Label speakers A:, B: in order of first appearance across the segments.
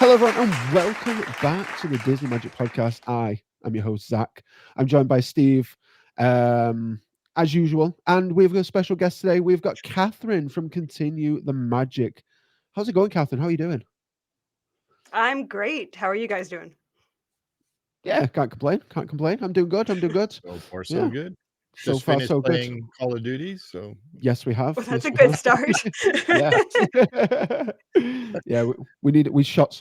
A: Hello, everyone, and welcome back to the Disney Magic Podcast. I am your host, Zach. I'm joined by Steve, as usual, and we've got a special guest today. We've got Kathryn from Continue the Magic. How's it going, Kathryn? How are you doing?
B: I'm great. How are you guys doing?
A: Yeah, can't complain. Can't complain. I'm doing good. I'm doing good.
C: So far, so
A: Yeah,
C: good.
A: so
C: Just
A: far
C: finished
A: so good.
C: playing Call of Duty, so
A: Yes, we have.
B: Well, that's
A: Yes,
B: a
A: we
B: good
A: have.
B: start.
A: Yeah, yeah. We need we shoot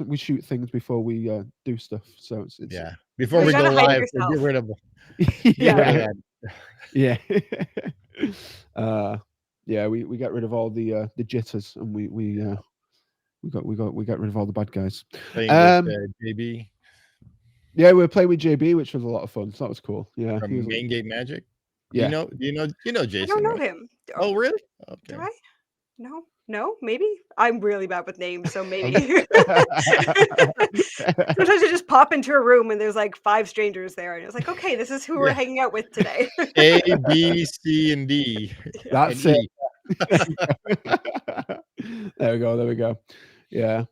A: things before we do stuff. So it's
C: yeah. Before
B: Well, you
C: we go
B: gotta hype
C: live, so get
B: yourself.
C: rid of
A: yeah.
C: that.
A: Yeah. uh yeah, we get rid of all the jitters, and we got rid of all the bad guys.
C: Playing with JB
A: Yeah, we were playing with JB, which was a lot of fun. So that was cool. Yeah, he was
C: from Main Gate Magic.
A: yeah.
C: You know
B: I don't
C: Jason,
B: know
C: right?
B: him.
C: Oh, really?
B: Do
C: Okay.
B: I? No, maybe. I'm really bad with names, so maybe. Sometimes you just pop into a room and there's like 5 strangers there, and it's like, okay, this is who we're
C: Yeah.
B: hanging out with today.
C: A, B, C, and D.
A: That's
C: and
A: it. There we go. There we go. Yeah.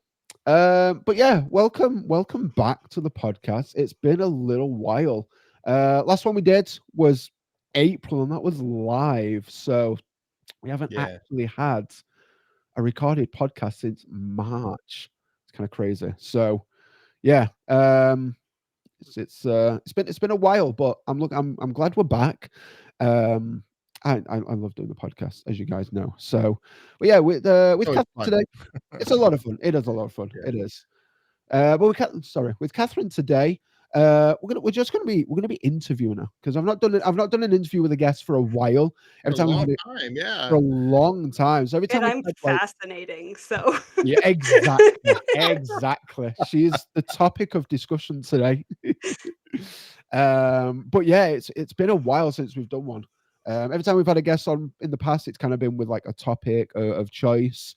A: But yeah, welcome back to the podcast. It's been a little while. Last one we did was April, and that was live. So we haven't
C: Yeah.
A: actually had a recorded podcast since March. It's kind of crazy. So yeah, it's been a while, but I'm glad we're back. I love doing the podcast, as you guys know. So, but yeah, with
C: Always
A: Kathryn
C: fun.
A: today, it's a lot of fun. It is a lot of fun.
C: Yeah.
A: It is. But with Kathryn today, we're gonna be interviewing her, because I've not done an interview with a guest for a while. Every
C: For a
A: time we've
C: long
A: had it
C: time, yeah.
A: for a long time. So every time
B: And
A: we've
B: I'm
A: had, like,
B: fascinating, so
A: yeah, exactly. She's the topic of discussion today. But yeah, it's been a while since we've done one. Every time we've had a guest on in the past, it's kind of been with like a topic of choice.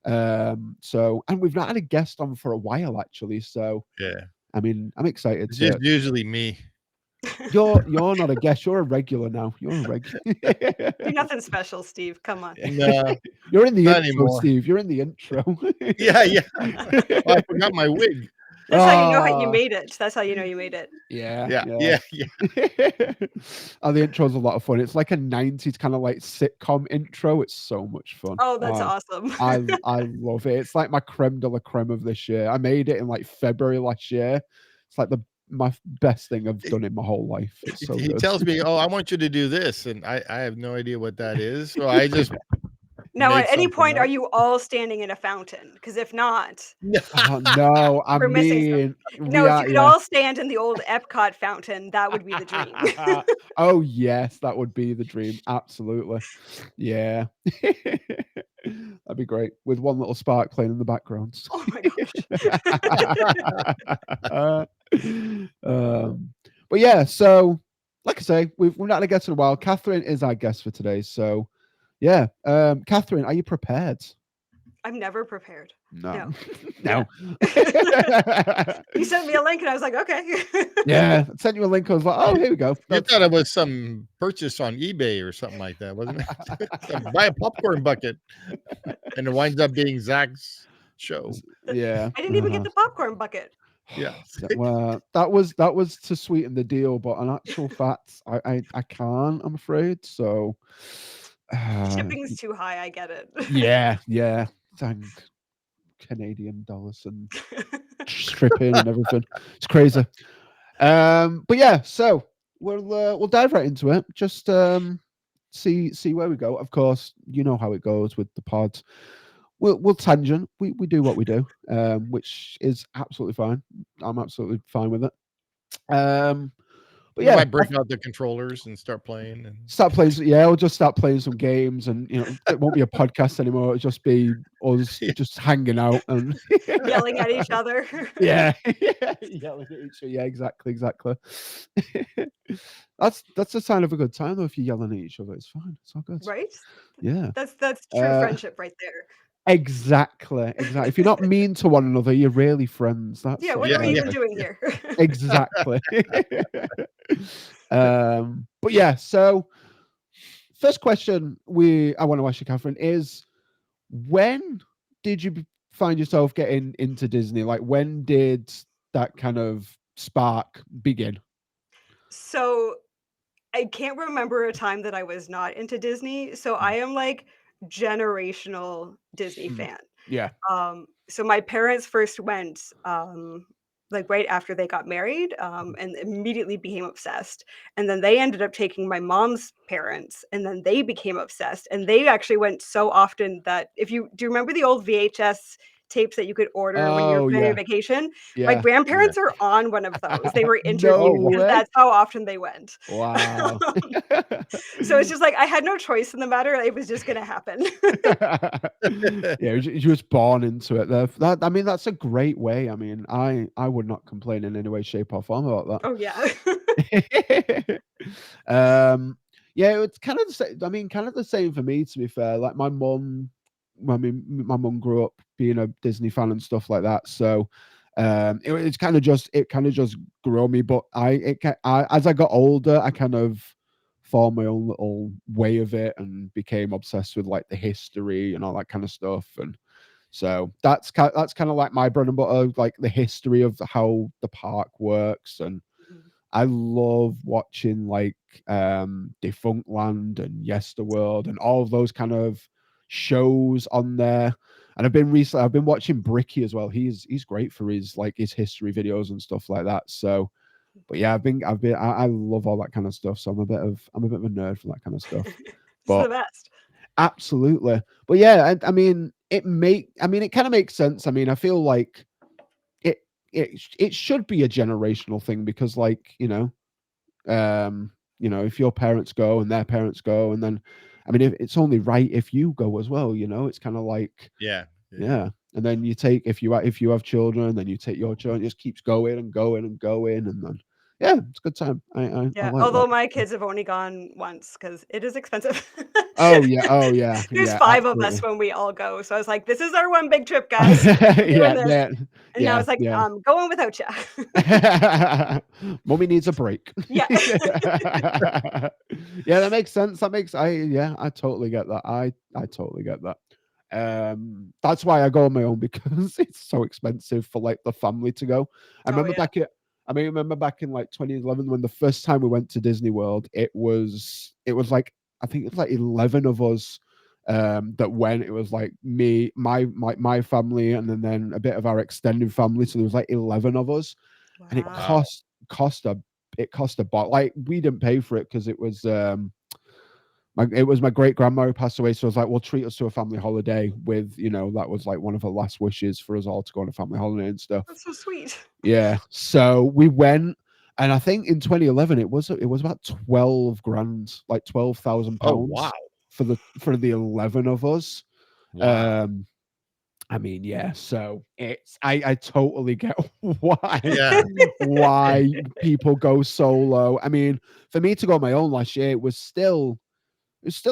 A: So, and we've not had a guest on for a while, actually. So,
C: Yeah.
A: I mean, I'm excited
C: It's
A: to.
C: just usually me.
A: You're not a guest. You're a regular now. You're a regular.
B: you're nothing special, Steve. Come on.
C: No,
A: You're in the
C: not
A: intro,
C: anymore.
A: Steve. You're in the intro.
C: Yeah. Oh, I forgot my wig.
B: That's how you know you
A: Ah.
B: made it. That's how you know you made it.
A: Yeah. Oh, the intro's a lot of fun. It's like a 90s kind of like sitcom intro. It's so much fun.
B: Oh, that's awesome.
A: I love it. It's like my creme de la creme of this year. I made it in like February last year. It's like my best thing I've done in my whole life. It's so
C: He
A: good.
C: tells me, "Oh, I want you to do this," and I have no idea what that is, so I just
B: Now,
C: made
B: at any
C: something
B: point, are
C: up.
B: you all standing in a fountain? Because if not,
A: Oh, no, I
B: we're missing
A: mean,
B: something.
A: we
B: No, if
A: are,
B: you could
A: yeah.
B: all stand in the old Epcot fountain, that would be the dream.
A: Oh yes, that would be the dream. Absolutely. Yeah. That'd be great, with one little spark playing in the background.
B: Oh my gosh.
A: But yeah, so like I say, we've not had a guest in a while. Kathryn is our guest for today. So yeah, Kathryn, are you prepared?
B: I'm never prepared.
A: No.
B: No. You sent me a link and I was like, okay.
A: Yeah, I sent you a link. I was like, oh, here we go.
C: You thought it was some purchase on eBay or something like that, wasn't it? Buy a popcorn bucket, and it winds up being Zach's show.
A: Yeah,
B: I didn't even get the popcorn bucket.
C: Yeah.
A: Well, that was to sweeten the deal, but in actual fact, I can't. I'm afraid. So,
B: Shipping's too high. I get it.
A: yeah. Thank Canadian dollars and stripping and everything. It's crazy. But yeah, so we'll dive right into it. Just see where we go. Of course, you know how it goes with the pod. We'll tangent. We do what we do, which is absolutely fine. I'm absolutely fine with it. But
C: We
A: yeah,
C: might break out the controllers and start playing. And
A: start playing. Yeah, I'll just start playing some games, and it won't be a podcast anymore. It'll just be us just hanging out and
B: yelling at each other.
A: Yeah, yelling at each other. Yeah, exactly. That's a sign of a good time, though. If you're yelling at each other, it's fine. It's all good.
B: Right?
A: Yeah,
B: That's true friendship right there.
A: Exactly. If you're not mean to one another, you're really friends. That's
B: what are we even doing here?
A: Exactly. But yeah, so first question I want to ask you, Kathryn, is when did you find yourself getting into Disney? Like, when did that kind of spark begin?
B: So I can't remember a time that I was not into Disney. So I
A: Mm,
B: am like generational Disney
A: mm,
B: fan.
A: yeah.
B: So my parents first went, like, right after they got married,
A: Mhm.
B: and immediately became obsessed, and then they ended up taking my mom's parents, and then they became obsessed, and they actually went so often that if you do you remember the old VHS tapes that you could order when you were
A: Oh
B: planning a
A: yeah,
B: vacation? My
A: yeah.
C: Yeah.
B: grandparents are on one of those. They were
A: No
B: interviewed
C: Oh,
B: because
A: way.
B: that's how often they went.
A: Wow.
B: So it's just like I had no choice in the matter, it was just gonna happen.
A: Yeah, you was born into it. That I mean, that's a great way. I mean, I would not complain in any way, shape, or form about
B: Oh, yeah.
A: that. Yeah, it's kind of the same. I mean, kind of the same for me. To be fair, like my mum, I mean, my mum grew up being a Disney fan and stuff like that. So, it's kind of just grew on me. But as I got older, I kind of formed my own little way of it and became obsessed with like the history and all that kind of stuff. And so that's kind of like my bread and butter, like the history of how the park works. And
B: Mhm.
A: I love watching like Defunctland and Yesterworld and all of those kind of shows on there. And I've been watching Bricky as well. He's great for his like his history videos and stuff like that. So but yeah, I love all that kind of stuff. So I'm a bit of a nerd for that kind of stuff.
B: It's the
A: But
B: best.
A: absolutely. But yeah, I mean it kind of makes sense. I mean, I feel like it it should be a generational thing because like, if your parents go and their parents go, and then I mean if it's only right if you go as well, it's kind of like
C: yeah. Yeah.
A: yeah. And then you take if you have children, then you take your children, it just keeps going and going and going, and then yeah, it's a good time. I
B: Yeah,
A: like that.
B: although my kids have only gone once because it is expensive.
A: Oh yeah,
B: There's
A: yeah,
B: 5 of us
A: absolutely.
B: when we all go, so I was like, "This is our one big trip, guys. We're doing
A: Yeah,
B: this."
A: man.
B: And now
A: Yeah,
B: it's like,
A: yeah.
B: going without you.
A: Mommy needs a break.
B: Yeah.
A: Yeah, that makes sense. I totally get that. I totally get that. That's why I go on my own because it's so expensive for like the family to go. I
B: Oh,
A: remember
B: yeah.
A: back at I remember back in like 2011 when the first time we went to Disney World, it was like I think it was like 11 of us that went. It was like me, my family, and then a bit of our extended family. So there was like 11 of us, and it
B: Wow.
C: Wow.
A: cost a bot. Like we didn't pay for it because it was my great grandma who passed away. So I was like, well, treat us to a family holiday with, that was like one of her last wishes for us all to go on a family holiday and stuff.
B: That's so sweet.
A: Yeah. So we went, and I think in 2011 it was about 12 grand, like 12,000
C: Oh, wow.
A: pounds for the 11 of us.
C: Wow.
A: Um, I mean, yeah, so I totally get why
C: Yeah.
A: why people go solo. I mean, for me to go on my own last year, it was still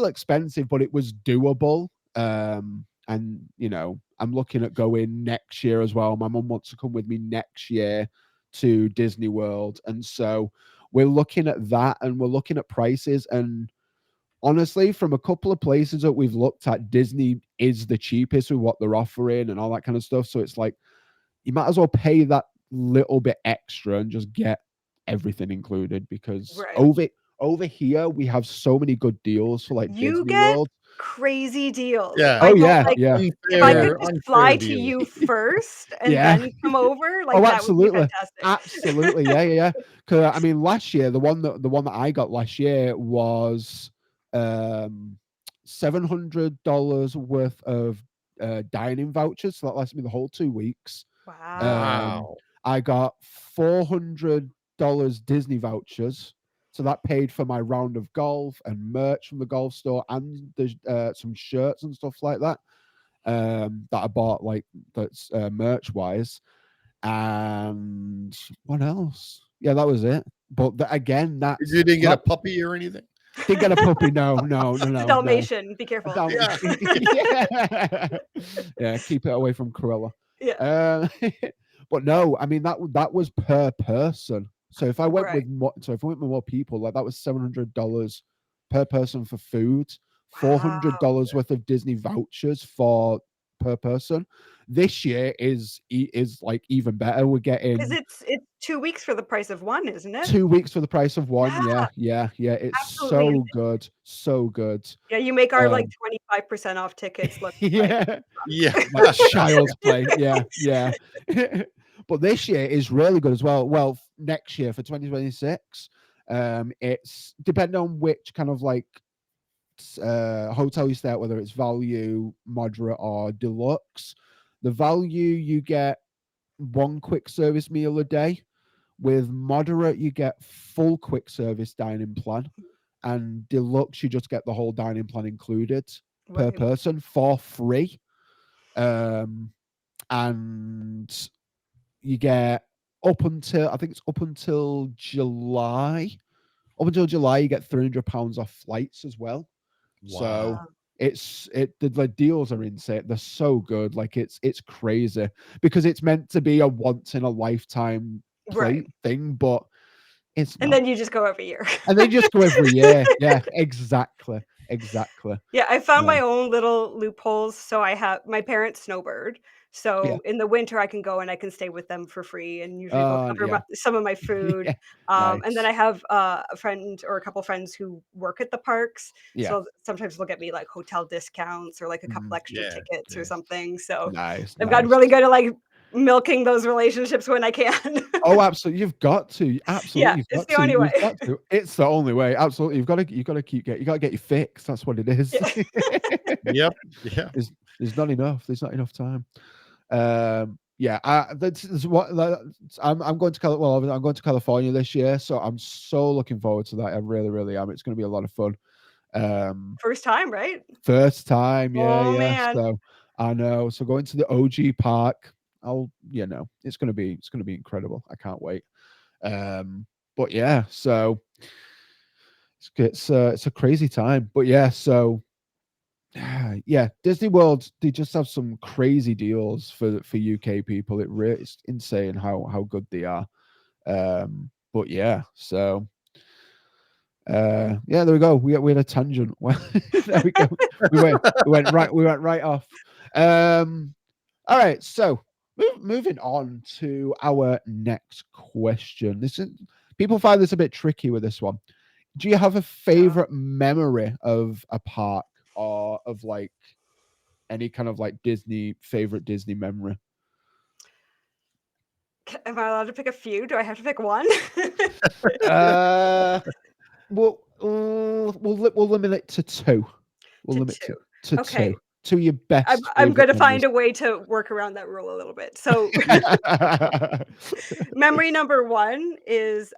A: expensive, but it was doable. And I'm looking at going next year as well. My mum wants to come with me next year to Disney World, and so we're looking at that, and we're looking at prices. And honestly, from a couple of places that we've looked at, Disney is the cheapest with what they're offering and all that kind of stuff. So it's like you might as well pay that little bit extra and just get everything included because
B: Right.
A: over here we have so many good deals for like
B: You
A: Disney
B: get
A: World.
B: crazy deals. If
C: Yeah.
B: I
A: Oh
B: don't
A: yeah,
B: like
A: yeah,
B: if I
A: yeah,
B: could just fly
C: Unfair
B: to
C: deals.
B: you first and
A: yeah.
B: then come over,
A: Oh,
B: like, that would be
A: absolutely,
B: fantastic.
A: absolutely, yeah, yeah, yeah. Because I mean, last year the one that I got last year was um $700 worth of dining vouchers, so that lasted me the whole 2 weeks.
B: Wow.
A: Um,
C: Wow.
A: I got $400 Disney vouchers. So that paid for my round of golf and merch from the golf store and some shirts and stuff like that I bought like that's merch wise. And what else? Yeah, that was it. But again, that's
C: You didn't get a
A: that
C: puppy or anything?
A: didn't get a puppy. No, no, no,
B: It's a
A: no, no.
B: Dalmatian, be careful.
A: Down,
C: Yeah.
A: yeah, yeah. Keep it away from Cruella.
B: Yeah,
A: Uh, but no, I mean that was per person. So if I went
B: right.
A: with more people, like that was $700 per person for food, four
B: Wow.
A: hundred dollars worth of Disney vouchers for per person. This year is like even better. We're
B: Because
A: getting
B: it's 2 weeks for the price of one, isn't it?
A: 2 weeks for the price of one.
B: Yeah,
A: Yeah. It's
B: absolutely
A: so
B: insane.
A: good, so good.
B: Yeah, you make our, like,
A: Um,
B: 25% off tickets look like
A: yeah,
C: Yeah.
A: like child's play. Yeah. But this year is really good as well. Well, next year for 2026, it's depending on which kind of like hotel you stay at, whether it's value, moderate, or deluxe. The value, you get one quick service meal a day. With moderate, you get full quick service dining plan, and deluxe, you just get the whole dining plan included per
B: Right.
A: person for free. And you get I think it's up until July. Up until July, you get £300 off flights as well. So
C: Wow.
A: the deals are insane. They're so good. Like it's crazy because it's meant to be a once in a lifetime
B: Right.
A: thing, but it's
B: And
A: not.
B: then you just go every year.
A: And they just go every year. Yeah, exactly.
B: Yeah, I found
A: Yeah.
B: my own little loopholes. So I have my parents snowbird.
A: Yeah.
B: So in the winter, I can go and I can stay with them for free, and usually they'll cover
A: Yeah.
B: some of my food.
A: Yeah.
B: And then
A: Nice.
B: I have a friend or a couple friends who work at the parks.
A: Yeah.
B: So sometimes they'll get me like hotel discounts or like a couple extra
C: Yeah.
B: tickets or
C: Yeah.
B: something. So
A: Nice.
B: I've gotten really
A: Nice.
B: good at like milking those relationships when I can.
A: Oh, absolutely. You've got to.
B: Yeah,
A: Absolutely. You've
B: it's
A: got
B: the
A: to.
B: only way.
A: You've got to. It's the only way. Absolutely. You got to you got to get your fix. That's what it is.
B: Yeah.
C: Yep. Yeah.
A: There's not enough. There's not enough time. Yeah, that's what I'm going to I'm going to California this year, so I'm so looking forward to that. I really, really am. It's going to be a lot of fun.
B: First time, right?
A: First time,
B: Oh
A: yeah.
B: man.
A: So I know. So going to the OG park, it's going to be incredible. I can't wait. But yeah, so it's a crazy time. But yeah, so yeah, Disney World, they just have some crazy deals for UK people. It's insane how good they are. But yeah, so yeah, there we go. We had a tangent. There we go. We went right off. All right, so moving on to our next question. People find this a bit tricky with this one. Do you have a favorite memory of a park or of like any kind of like favorite Disney memory?
B: Am I allowed to pick a few? Do I have to pick one?
A: We'll limit it to two. We'll
B: To
A: limit
B: two.
A: to
B: Okay.
A: two. Two of your best
B: I'm
A: favorite
B: gonna find
A: memories.
B: a way to work around that rule a little bit. So
A: Yeah.
B: memory number one is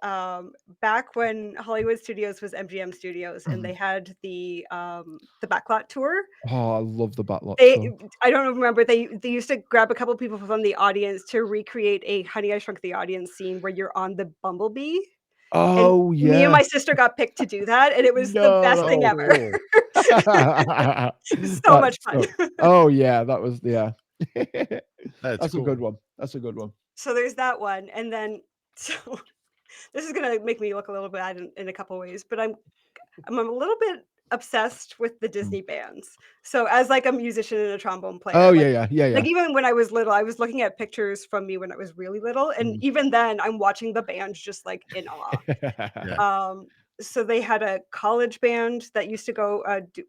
B: back when Hollywood Studios was MGM Studios and they had the backlot tour.
A: Oh, I love the backlot
B: They
A: tour.
B: I don't remember, they used to grab a couple people from the audience to recreate a Honey, I Shrunk the Audience scene where you're on the bumblebee, and
A: Oh
B: me and
A: yeah.
B: my sister got picked to do that, and it was the
A: No,
B: best
A: that's
B: thing
C: Oh,
B: ever.
C: cool.
B: It was so much
A: That's
B: fun.
A: so, oh yeah, that was
C: That's
A: That's a
C: cool.
A: good one. That's a good one.
B: So there's that one, and then so this is gonna make me look a little bad in a couple ways, but I'm a little bit obsessed with the
A: Mm.
B: Disney bands. So as like a musician and a trombone player,
A: Oh yeah.
B: like even when I was little, I was looking at pictures from me when I was really little, and
A: Mm.
B: even then, I'm watching the bands just like in awe.
C: Yeah.
B: So they had a college band that used to go do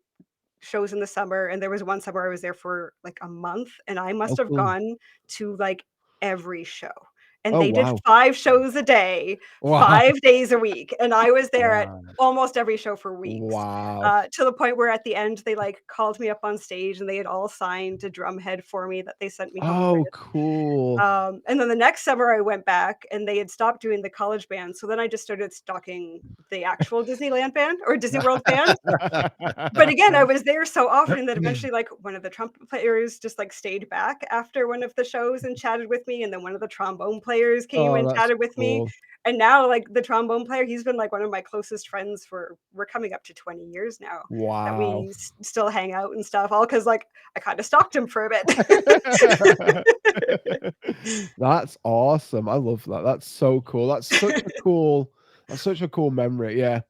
B: shows in the summer, and there was one summer I was there for like a month, and I
A: Oh
B: must have
A: cool.
B: gone to like every show. And
A: Oh
B: they did
A: wow.
B: 5 shows a day,
A: Wow.
B: 5 days a week, and I was there at
C: Wow.
B: almost every show for weeks,
A: Wow.
B: to the point where at the end, they, like, called me up on stage, and they had all signed a drum head for me that they sent me home with.
A: Oh cool.
B: And then the next summer I went back and they had stopped doing the college band, so then I just started stalking the actual Disneyland band or Disney World band. But again, I was there so often that eventually, like, one of the trumpet players just, like, stayed back after one of the shows and chatted with me, and then one of the trombone players came
A: Oh,
B: and
A: that's
B: chatted with me,
A: cool.
B: and now, like, the trombone player, he's been, like, one of my closest friends for we're coming up to 20 years now that
A: Wow.
B: we still hang out and stuff, all because like, I kinda stalked him for a bit.
A: That's awesome. I love that. That's so cool. That's such a cool memory. Yeah.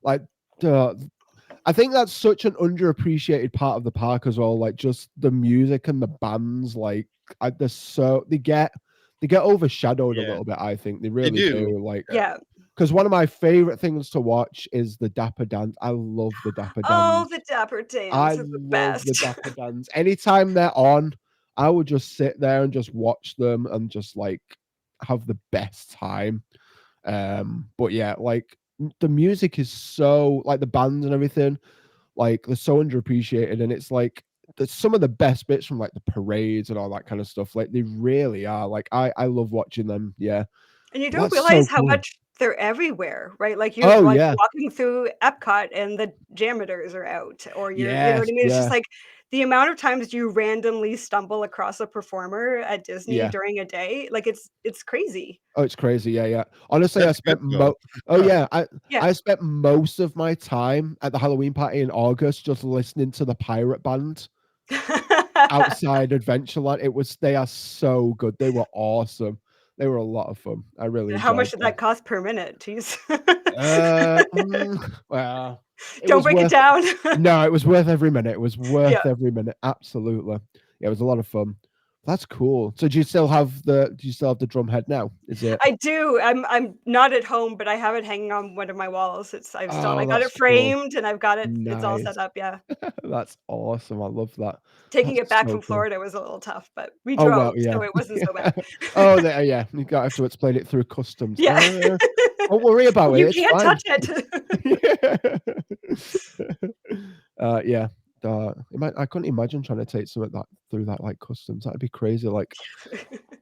A: Like uh, I think that's such an underappreciated part of the park as well. Like just the music and the bands, like they get overshadowed a
C: Yeah,
A: little bit. I think they
C: they
A: really
C: do.
A: do. Like
C: Yeah.
B: Yeah.
A: because one of my favorite things to watch is the Dapper Dance. I love the Dapper
B: Oh,
A: Dance.
B: the Dapper
A: I
B: Dans is the
A: love the
B: best.
A: Dapper Dance. Anytime they're on, I would just sit there and just watch them and just like have the best time. But yeah, like the music is so like the bands and everything, like they're so underappreciated, and it's like there's some of the best bits from like the parades and all that kind of stuff. Like they really are. Like I love watching them. Yeah,
B: And you
A: but
B: don't
A: that's so
B: realize how
A: cool.
B: much they're everywhere, right? Like, you're,
A: Oh
B: like,
A: yeah,
B: walking through Epcot and the janitors are out, or you know what
A: yes,
B: I mean? It's just,
A: yeah,
B: like, the amount of times you randomly stumble across a performer at Disney
A: yeah.
B: during a day, like, it's crazy.
A: Oh, it's crazy. Yeah, yeah. Honestly, I
C: That's good
A: spent
C: though.
A: oh yeah,
B: Yeah.
A: I spent most of my time at the Halloween party in August just listening to the pirate band outside Adventureland. They are so good. They were awesome. They were a lot of fun. I really
B: How much
A: enjoyed
B: did
A: them.
B: that cost per minute? Jeez.
A: Well, it
B: Don't
A: was
B: break it
A: worth
B: down.
A: no, it was worth every minute. It was
B: Yeah.
A: worth every minute. Absolutely. Yeah, it was a lot of fun. That's cool. So do you still have the drum head now? Is it
B: I do. I'm not at home, but I have it hanging on one of my walls. I
A: oh,
B: got
A: that's
B: it
A: cool.
B: framed and I've got it's all
A: Nice.
B: set up, yeah.
A: That's awesome. I love that.
B: Taking
A: That's
B: it back
A: so
B: from
A: cool.
B: Florida was a little tough, but we
A: Oh well,
B: drove,
A: yeah.
B: so it wasn't so bad.
A: Oh, there, yeah. You got to have to explain it through customs.
B: Yeah.
A: Don't worry about it.
B: You
A: It's
B: can't
A: fine.
B: touch it.
A: Yeah. I couldn't imagine trying to take some of that through that like customs. That'd be crazy. Like,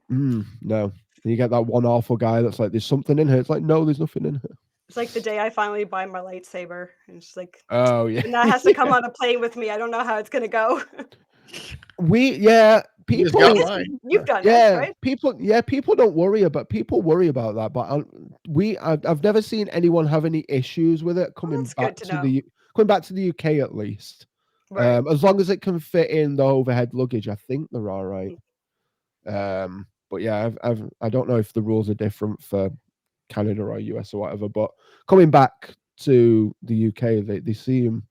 A: no. You get that one awful guy that's like, "There's something in here." It's like, "No, there's nothing in here."
B: It's like the day I finally buy my lightsaber, and it's like,
A: Oh yeah.
B: and that has to come on a plane with me. I don't know how it's gonna go.
A: Yeah,
C: You just got
A: people
C: mine.
B: You've done it,
A: yeah,
B: right?
A: people don't worry about people worry about that, but I've never seen anyone have any issues with it
B: Well, that's good to know.
A: coming back to the UK at least.
B: Right.
A: As long as it can fit in the overhead luggage, I think they're all right.
B: Mm.
A: But yeah, I don't know if the rules are different for Canada or US or whatever, but coming back to the UK, they seem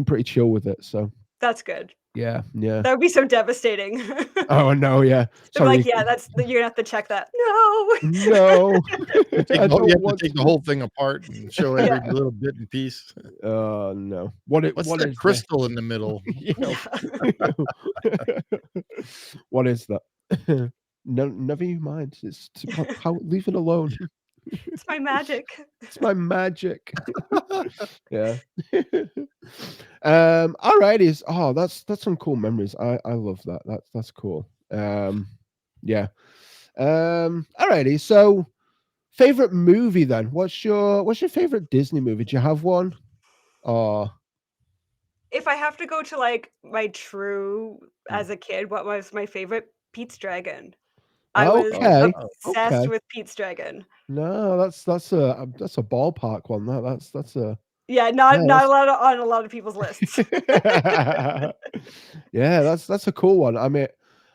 A: pretty chill with it. So
B: That's good.
A: yeah, yeah.
B: That would be so devastating.
A: Oh no, yeah.
B: They're like,
A: Sorry,
B: "Yeah, you're gonna have to check that." No.
A: no. I
C: You
A: don't
C: have to
A: want
C: take the
A: to.
C: whole thing apart and show
B: Yeah.
C: every little bit and piece.
A: Oh no.
C: What's
A: What
C: that
A: is this?
C: crystal in the middle?
A: Yeah.
B: Yeah.
A: What is that? No, never you mind. How leave it alone.
B: It's my magic.
A: It's my magic. Yeah. Alrighty. Oh, that's some cool memories. I love that. That's cool. Yeah. Alrighty. So favorite movie then? What's your favorite Disney movie? Do you have one? Or
B: If I have to go to, like, my true
A: mm.
B: as a kid, what was my favorite? Pete's Dragon. I was
A: Okay.
C: Oh,
B: obsessed
A: Okay.
B: with Pete's Dragon.
A: No, that's a ballpark one. That's a
B: Yeah,
A: yeah,
B: not a lot on a lot of people's lists.
A: yeah, that's a cool one. I mean,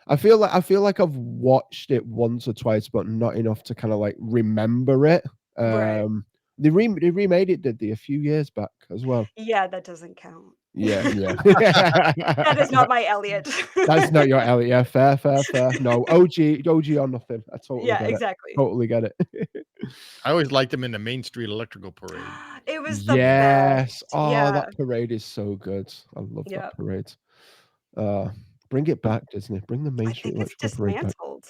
A: I feel like I've watched it once or twice, but not enough to kind of like remember it.
B: Right.
A: They remade it, did they, a few years back as well?
B: Yeah, that doesn't count.
A: Yeah, yeah.
B: That is not my Elliot.
A: That's not your Elliot. Yeah, fair, fair, fair. No, OG or nothing. I totally
B: Yeah,
A: get it.
B: exactly.
A: Totally get it.
C: I always liked them in the Main Street Electrical Parade.
B: It was the
A: Yes.
B: best.
A: Oh,
B: Yeah,
A: that parade is so good. I love that
B: yeah.
A: parade. Bring it back, Disney. Bring the Main
B: I
A: Street
B: think it's
A: Electrical Parade back.
B: dismantled.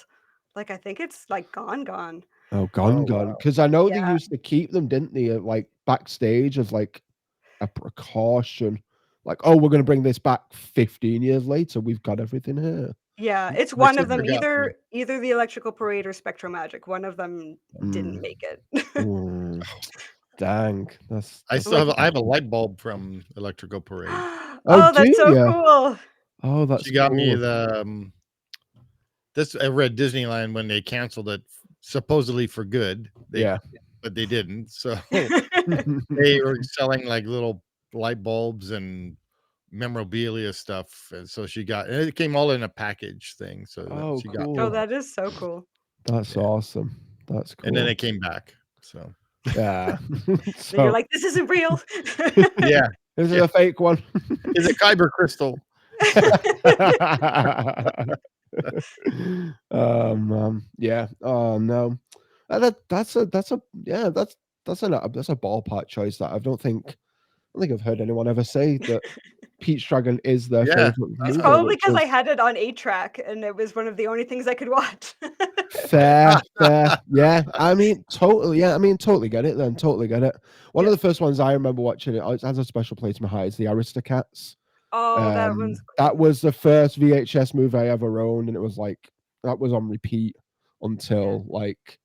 B: Like, I think it's, like, gone.
A: Oh,
C: Oh,
A: gone.
C: wow.
A: Because I know they
B: Yeah.
A: used to keep them, didn't they? Like backstage as like a precaution. Like, oh, we're gonna bring this back 15 years later. We've got everything here.
B: Yeah, it's
C: I
B: one
C: still
B: of them,
C: forgot them.
B: either the Electrical Parade or Spectrum Magic. One of them didn't
A: Mm.
B: make it.
A: Mm. Dang. That's
C: I
A: that's
C: still
B: Like,
C: have I have a light bulb from Electrical Parade.
A: oh,
B: oh, that's
A: do
B: so
A: you?
B: cool.
A: Oh, that's
C: She got me
A: cool.
C: the this I read Disneyland when they canceled it supposedly for good.
A: Yeah.
C: But they didn't. So they were selling like little light bulbs and memorabilia stuff. And so and it came all in a package thing. So that
A: Oh,
C: she got me
B: Oh,
A: cool.
C: one.
B: that is so cool.
A: That's
C: Yeah.
A: awesome. That's
C: And then
A: cool.
C: it came back. So
A: Yeah.
B: Then you're
A: So
B: like, "This isn't real."
C: yeah.
A: This is
C: Yeah.
A: a fake one.
C: Is it Kyber crystal?
A: Oh man, yeah. Oh no, that's a yeah that's a ballpark choice that I don't think I've heard anyone ever say that Pete's Dragon is their
C: Yeah,
A: favorite
B: It's
C: that's
A: movie,
B: probably
A: which
B: because I
A: is
B: had it on 8-track, and it was one of the only things I could watch.
A: fair. Yeah, I mean, totally. Yeah, I mean, totally get it. Then totally get it. One of
B: Yeah.
A: the first ones I remember watching it has a special place in my heart. Is the Aristocats.
B: Oh, that one's
A: That was the first VHS movie I ever owned, and it was like that was on repeat until like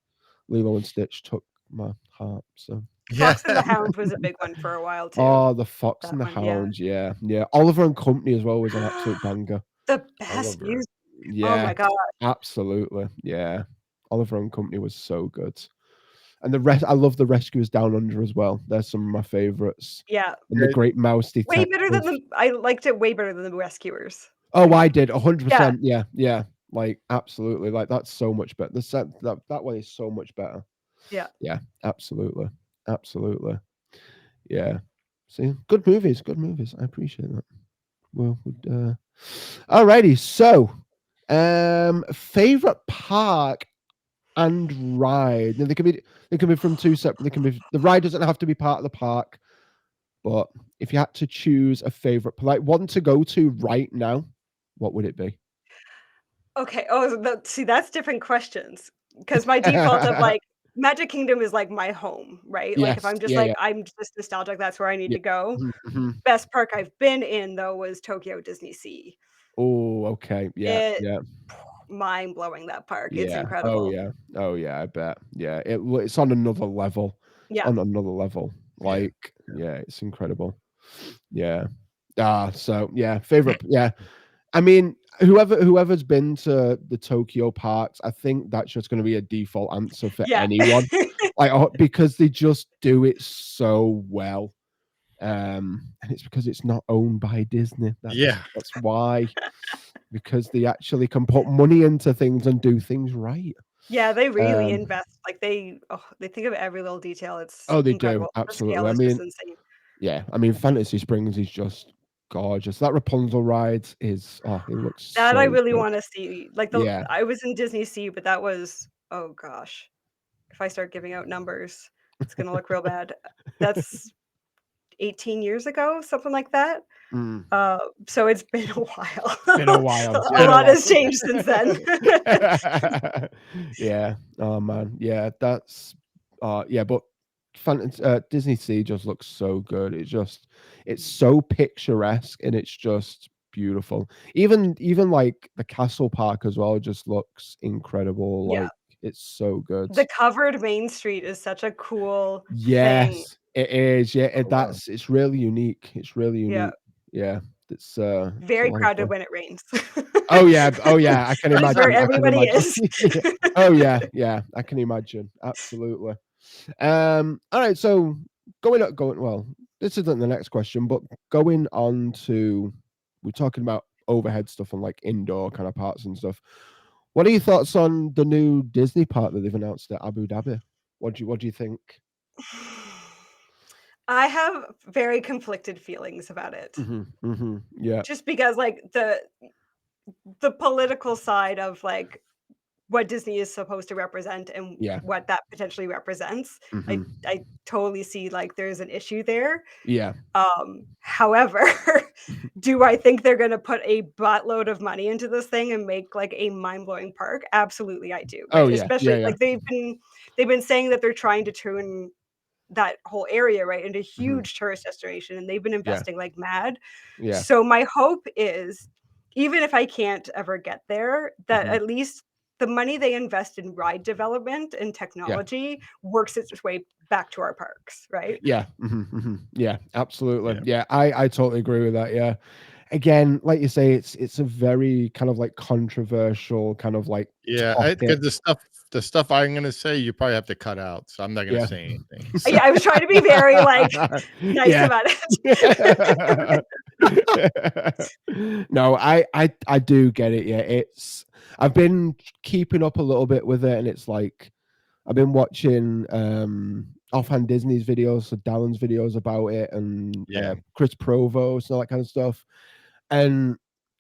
A: Lilo and Stitch took my heart. So
C: yeah.
B: Fox and the Hound was a big one for a while too.
A: oh, the Fox
B: That
A: and the
B: one, yeah.
A: Hounds, yeah, yeah. Oliver and Company as well was an absolute banger.
B: The best
C: Oliver.
B: music. Oh
A: Yeah,
B: my god.
A: absolutely, yeah. Oliver and Company was so good, and the rest. I love the Rescuers Down Under as well. They're some of my favorites.
B: Yeah.
A: And the
C: Okay.
A: Great Mouse
B: Way better
A: Detective.
B: than I liked it way better than the Rescuers.
A: Oh, I did 100%.
B: Yeah.
A: Yeah, yeah. Like absolutely. Like that's so much better. The set that one is so much better.
B: Yeah.
A: Yeah, absolutely. Absolutely. Yeah. See, good movies, good movies. I appreciate that. Well, alrighty. So, favorite park and ride. Now, they can be from two separate. They can be the ride doesn't have to be part of the park, but if you had to choose a favorite, like one to go to right now, what would it be?
B: Okay. Oh, see, that's different questions. Because my default of like Magic Kingdom is like my home, right? Like if
A: Yes.
B: I'm just
A: Yeah.
B: like
A: Yeah.
B: I'm just nostalgic, that's where I need
A: Yeah.
B: to go.
A: Mm-hmm.
B: Best park I've been in though was Tokyo Disney Sea.
A: Oh, okay. Yeah.
B: It
A: Yeah.
B: mind blowing, that park. It's
A: Yeah. Oh,
B: incredible.
A: yeah. Oh, yeah. I bet. Yeah. It's on another level. It's
B: Yeah.
A: on another level.
C: Yeah.
A: Like, yeah, it's incredible. Yeah. So yeah, favorite. Yeah. I mean, whoever's been to the Tokyo parks, I think that's just going to be a default answer for
B: Yeah.
A: anyone. Like, because they just do it so well. And it's because it's not owned by Disney.
C: Yeah.
A: That's why. Because they actually can put money into things and do things right.
B: Yeah, they really
A: Um,
B: invest. Like they think of every little detail. It's
A: oh, they do
B: incredible. The scale
A: absolutely. I
B: is just
A: mean,
B: insane.
A: yeah. I mean, Fantasy Springs is just gorgeous. That Rapunzel ride is it looks
B: That I
A: so
B: really
A: good.
B: wanna see. Like,
A: Yeah.
B: I was in Disney Sea, but that was oh gosh, if I start giving out numbers, it's gonna look real bad. That's 18 years ago, something like that.
A: Mm.
B: So it's been a while.
A: Been a while. It's
B: A
A: been a
B: lot
A: while.
B: has changed since then.
A: Yeah. Oh man. Yeah. That's. Yeah. But Disney Sea just looks so good. It's so picturesque and it's just beautiful. Even like the Castle Park as well just looks incredible.
B: Yeah.
A: Like it's so good.
B: The covered Main Street is such a cool thing.
A: Yes, it is. Yeah,
C: Oh, wow.
A: it's really unique. It's really
B: Yeah.
A: unique. Yeah. It's a
B: Very
A: lot of
B: crowded
A: fun.
B: when it rains.
A: Oh yeah, oh yeah, I can
B: That's where
A: imagine. I can
B: everybody
A: imagine.
B: is.
A: Yeah. Oh yeah, yeah, I can imagine. Absolutely. All right, so going well, this isn't the next question, but going on to we're talking about overhead stuff and like indoor kind of parts and stuff. What are your thoughts on the new Disney park that they've announced at Abu Dhabi? What do you think?
B: I have very conflicted feelings about it.
A: Yeah,
B: Just because like the political side of like what Disney is supposed to represent and
A: yeah.
B: what that potentially represents.
A: Hmm.
B: I totally see like there's an issue there.
A: Yeah.
B: However, do I think they're gonna put a buttload of money into this thing and make like a mind-blowing park? Absolutely, I do,
A: Oh
B: right?
A: yeah. Yeah.
B: Especially
A: Yeah.
B: like they've been saying that they're trying to turn that whole area right into a
A: Hmm.
B: huge tourist destination and they've been
A: Yeah.
B: investing like mad.
A: Yeah.
B: So my hope is even if I can't ever get there, that
A: Hmm.
B: at least the money they invest in ride development and
A: Yeah.
B: technology works its way back to our parks, right?
A: Yeah. Yeah. Absolutely.
C: Yeah.
A: Yeah. I totally agree with that. Yeah. Again, like you say, it's a very kind of like controversial kind of like
C: Yeah,
A: topic.
C: because the stuff I'm gonna say, you probably have to cut out, so I'm not gonna
A: Yeah.
C: say anything.
B: Yeah, I was trying to be very like nice
A: Yeah.
B: about it.
A: No, I do get it. Yeah, I've been keeping up a little bit with it, and it's like I've been watching Offhand Disney's videos, so Darren's videos about it, and
C: Yeah.
A: Chris Provost and all that kind of stuff, and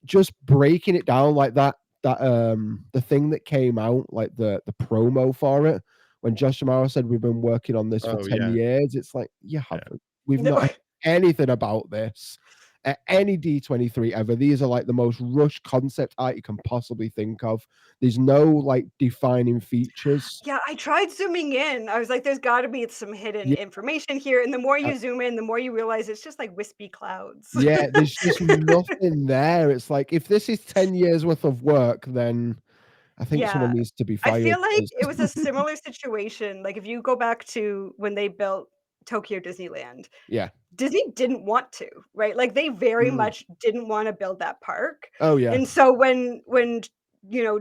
A: just breaking it down like that. The thing that came out, like the promo for it, when Josh Amaro said we've been working on this for
C: Oh,
A: 10
C: yeah.
A: years, it's like you
C: Yeah.
A: haven't. We've
B: No.
A: not heard anything about this at any D23 ever. These are like the most rushed concept art you can possibly think of. There's no like defining features.
B: Yeah, I tried zooming in. I was like, there's got to be some hidden
A: Yeah,
B: information here. And the more you zoom in, the more you realize it's just like wispy clouds.
A: yeah, there's just nothing there. It's like if this is 10 years worth of work, then I think someone
B: Yeah.
A: needs to be
B: I
A: fired.
B: feel like it was a similar situation. Like if you go back to when they built Tokyo Disneyland,
A: Yeah.
B: Disney didn't want to, right? Like they very
A: Mm.
B: much didn't want to build that park.
A: Oh yeah.
B: And so when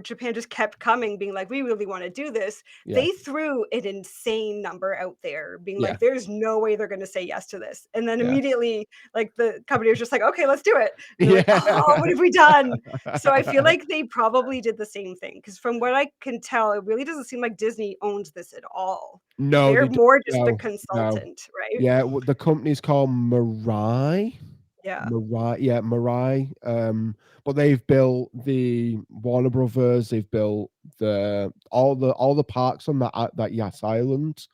B: Japan just kept coming, being like, we really want to do this,
A: Yeah.
B: they threw an insane number out there, being
A: Yeah.
B: like, there's no way they're gonna say yes to this. And then
A: Yeah.
B: immediately, like the company was just like, okay, let's do it. And they're like,
A: Yeah.
B: oh, what have we done? So I feel like they probably did the same thing. Because from what I can tell, it really doesn't seem like Disney owns this at all.
A: No,
B: They're
A: they don't.
B: more just the
A: No, no.
B: consultant, right?
A: Yeah, the company's called Mirai.
B: Yeah.
A: Mirai, yeah, Mirai. But they've built the Warner Brothers. They've built all the parks on that Yas Island.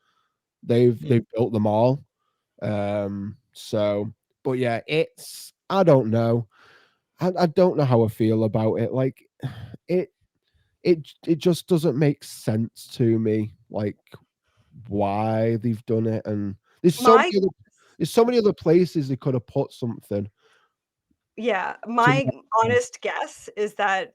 A: They've built them all. So, but yeah, I don't know. I don't know how I feel about it. Like, it it just doesn't make sense to me. Like, why they've done it, and
B: My
A: there's so many other places they could have put something.
B: Yeah,
A: To
B: my honest guess is that,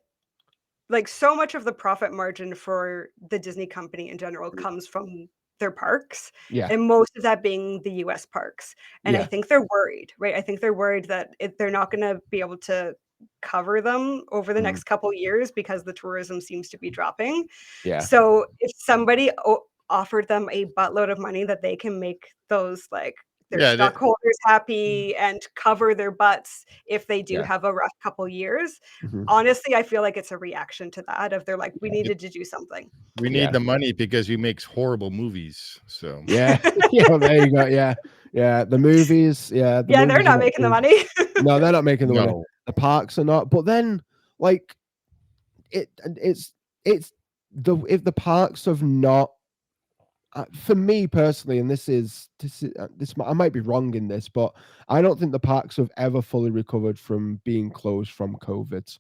B: like, so much of the profit margin for the Disney company in general comes from their parks,
A: Yeah,
B: and most of that being the US parks, and I
A: yeah,
B: think they're worried, right? I think they're worried that they're not gonna be able to cover them over the
A: mm,
B: next couple years because the tourism seems to be dropping.
A: yeah,
B: So, if somebody offered them a buttload of money that they can make those, like, their
C: Yeah,
B: stockholders happy and cover their butts if they do
A: yeah,
B: have a rough couple years,
A: mhm,
B: honestly, I feel like it's a reaction to that of they're like, "We
C: it
B: needed to do something."
C: we
A: yeah,
C: need the money because we makes horrible movies, so
A: yeah, yeah. Well, there you go. Yeah, yeah. The movies. Yeah, the
B: Yeah, they're
A: movies are
B: not
A: not
B: making the
A: good.
B: money.
A: No, they're not making the money.
C: no.
A: The parks are not. But then, like, it's the if the parks have not. For me personally, and this I might be wrong in this, but I don't think the parks have ever fully recovered from being closed from COVID.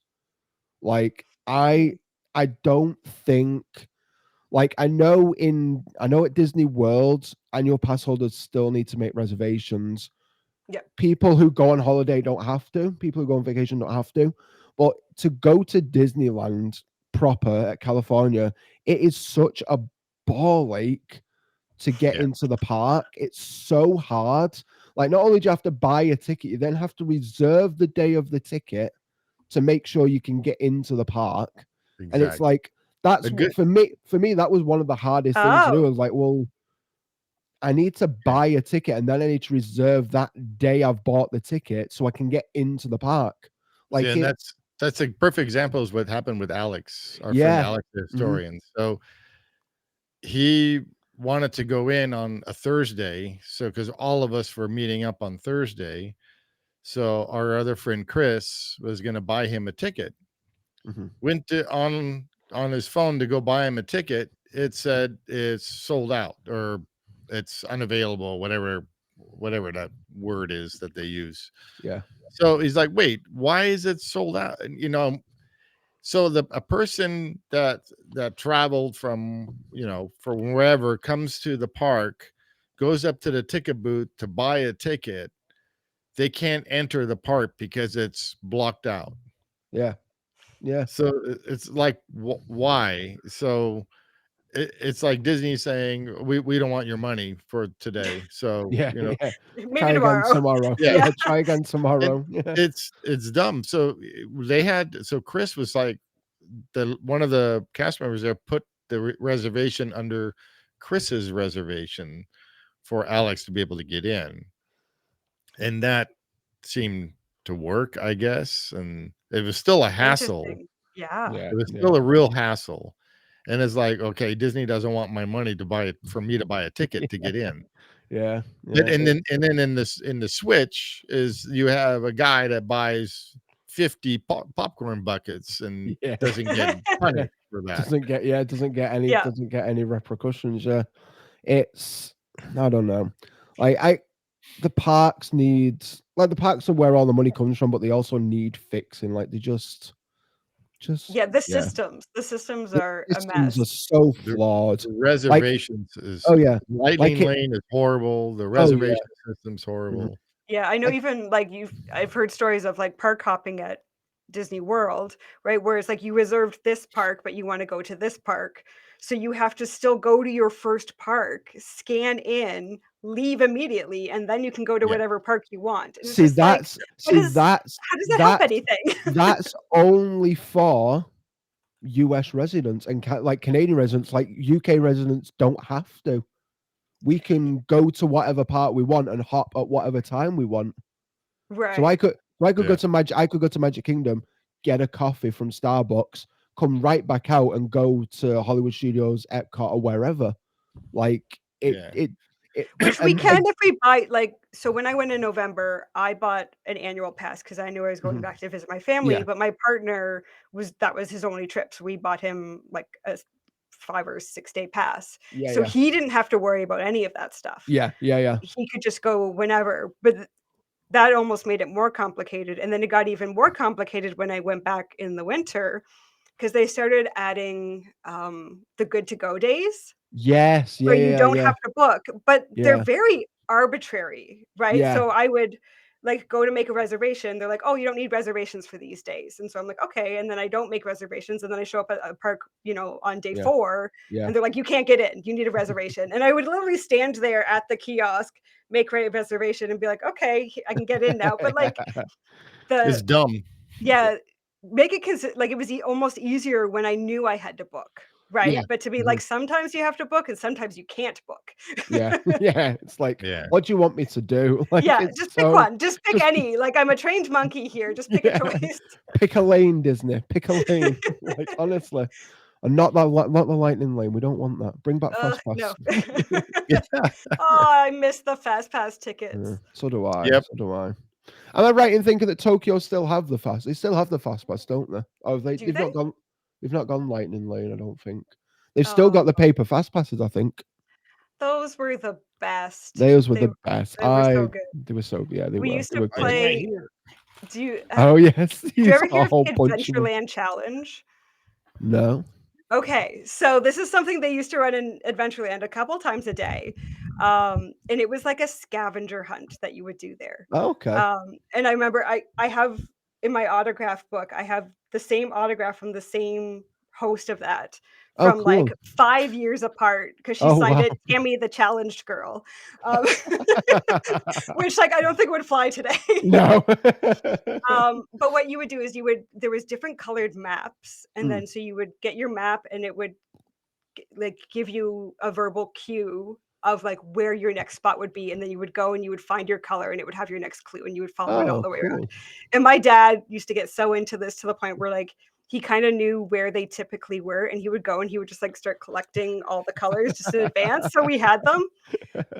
A: Like I don't think like I know at Disney World, annual pass holders still need to make reservations.
B: Yep.
A: People who go on holiday don't have to. People who go on vacation don't have to. But to go to Disneyland proper at California, it is such a ball ache to get
C: Yeah,
A: into the park. It's so hard. Like, not only do you have to buy a ticket, you then have to reserve the day of the ticket to make sure you can get into the park. And it's
C: exactly.
A: like that's
C: A good
A: for me that was one of the hardest things to do.
B: Oh.
A: I was like, well, I need to buy a ticket and then I need to reserve that day I've bought the ticket so I can get into the park.
C: See,
A: Like
C: and
A: it,
C: that's a perfect example is what happened with Alex, our friend
A: yeah.
C: Alex, the
A: Mhm.
C: historian. So he wanted to go in on a Thursday, so because all of us were meeting up on Thursday, so our other friend Chris was going to buy him a ticket.
A: Mhm.
C: Went to on his phone to go buy him a ticket. It said it's sold out or it's unavailable, whatever that word is that they use.
A: Yeah.
C: So he's like, "Wait, why is it sold out?" And so a person that traveled from from wherever comes to the park, goes up to the ticket booth to buy a ticket. They can't enter the park because it's blocked out.
A: Yeah. Yeah.
C: So it's like why? So it's like Disney saying we don't want your money for today. So
A: Yeah. Yeah. Try
B: Maybe
A: again
B: tomorrow.
A: tomorrow.
C: yeah,
A: Yeah.
B: Yeah.
A: Try again
C: and
A: tomorrow. Yeah.
C: it's dumb. So Chris was like the one of the cast members there put the reservation under Chris's reservation for Alex to be able to get in, and that seemed to work, I guess. And it was still a hassle.
B: Interesting. Yeah.
A: Yeah.
C: It was
A: Yeah.
C: still a real hassle. And it's like, okay, Disney doesn't want my money to buy it for me to buy a ticket to get in.
A: Yeah.
C: But
A: Yeah.
C: and then in the Switch is you have a guy that buys 50 popcorn buckets and
A: Yeah.
C: doesn't get
A: Yeah.
C: punished for that.
B: Yeah.
A: Doesn't get any repercussions. Yeah. It's I don't know. Like the parks are where all the money comes from, but they also need fixing. Like they just
B: Yeah, the
A: yeah.
B: systems
A: The
B: are a
A: systems are
B: mess.
A: so
C: The
A: flawed.
C: reservations is
A: Oh yeah.
C: Lightning
A: Like it
C: Lane is horrible. The
A: oh yeah.
C: reservation system's
A: Mhm.
C: horrible.
B: Yeah, I know
A: Like
B: even like I've heard stories of like park hopping at Disney World, right? Where it's like you reserved this park, but you want to go to this park. So you have to still go to your first park, scan in, leave immediately, and then you can go to
C: Yeah.
B: whatever park you want. And it's
A: see
B: just like,
A: that's
B: what
A: see
B: is
A: that's
B: how does that help
A: that's
B: anything?
A: that's only for US residents and like Canadian residents, like UK residents don't have to. We can go to whatever part we want and hop at whatever time we want. So
B: Right.
A: I could
C: Yeah.
A: go to Magic Kingdom, get a coffee from Starbucks, come right back out and go to Hollywood Studios, Epcot, or wherever. Like
C: Yeah.
A: it
B: Which we
A: and
B: can if we buy like so when I went in November, I bought an annual pass because I knew I was going
A: mhm.
B: back to visit my family,
A: Yeah.
B: but my partner that was his only trip. So we bought him like a 5 or 6 day pass.
A: Yeah,
B: So
A: yeah.
B: he didn't have to worry about any of that stuff.
A: Yeah, yeah, yeah.
B: He could just go whenever. But that almost made it more complicated. And then it got even more complicated when I went back in the winter because they started adding the good to go days
A: Yes, yeah,
B: where you
A: yeah,
B: don't
A: yeah.
B: have to book, but they're
A: Yeah.
B: very arbitrary, right?
A: Yeah.
B: So I would, like, go to make a reservation, they're like, "Oh, you don't need reservations for these days," and so I'm like, "Okay," and then I don't make reservations, and then I show up at a park, on day
A: Yeah.
B: 4,
A: Yeah.
B: and they're like, "You can't get in, you need a reservation," and I would literally stand there at the kiosk, make a reservation, and be like, "Okay, I can get in now," but, like,
C: It's
B: the
C: dumb.
B: yeah, make it like, it was almost easier when I knew I had to book,
A: Yeah.
B: right? But to be
A: Mhm.
B: like, sometimes you have to book and sometimes you can't book.
A: Yeah. Yeah. It's like,
C: Yeah.
A: what do you want me to do? Like
B: Yeah,
A: it's
B: just pick
A: so
B: one, just pick
A: just
B: any, like, I'm a trained monkey here, just pick a
A: yeah.
B: choice.
A: Pick a lane, Disney. Pick a lane. Like honestly. And not the lightning lane. We don't want that. Bring back
B: Ugh,
A: fast pass.
B: no. Oh, I miss the fast pass
A: Yeah,
B: tickets.
A: so do I.
C: Yep.
A: So do I. Am I right in thinking that Tokyo still have the fast? They still have the fast pass, don't they? Oh,
B: Do they?
A: they've not gone lightning lane. I don't think they've still got
B: Oh,
A: the paper fast passes. I think
B: those were the best.
A: those were
B: They
A: the best.
B: they were so good.
A: They were so yeah
B: We used
A: they
B: to
A: were
C: It's
A: good.
C: right
B: play
C: here.
B: do you
A: Oh yes,
B: did you
A: he's
B: ever hear of
A: all
B: the
A: punching them.
B: Adventureland challenge?
A: No.
B: Okay, so this is something they used to run in Adventureland a couple times a day, and it was like a scavenger hunt that you would do there.
A: Oh, okay.
B: And I remember I have in my autograph book, I have the same autograph from the same host of that
A: Oh,
B: from, like,
A: cool.
B: 5 years apart because she
A: Oh
B: signed
A: wow.
B: it Tammy the Challenged Girl, um, which, like, I don't think would fly today.
A: No.
B: But what you would do is there was different colored maps, and
A: Mm.
B: then so you would get your map, and it would like give you a verbal cue of like where your next spot would be, and then you would go and you would find your color and it would have your next clue and you would follow it all
A: Oh,
B: the way around.
A: cool.
B: And my dad used to get so into this to the point where like he kind of knew where they typically were and he would go and he would just like start collecting all the colors just in advance so we had them.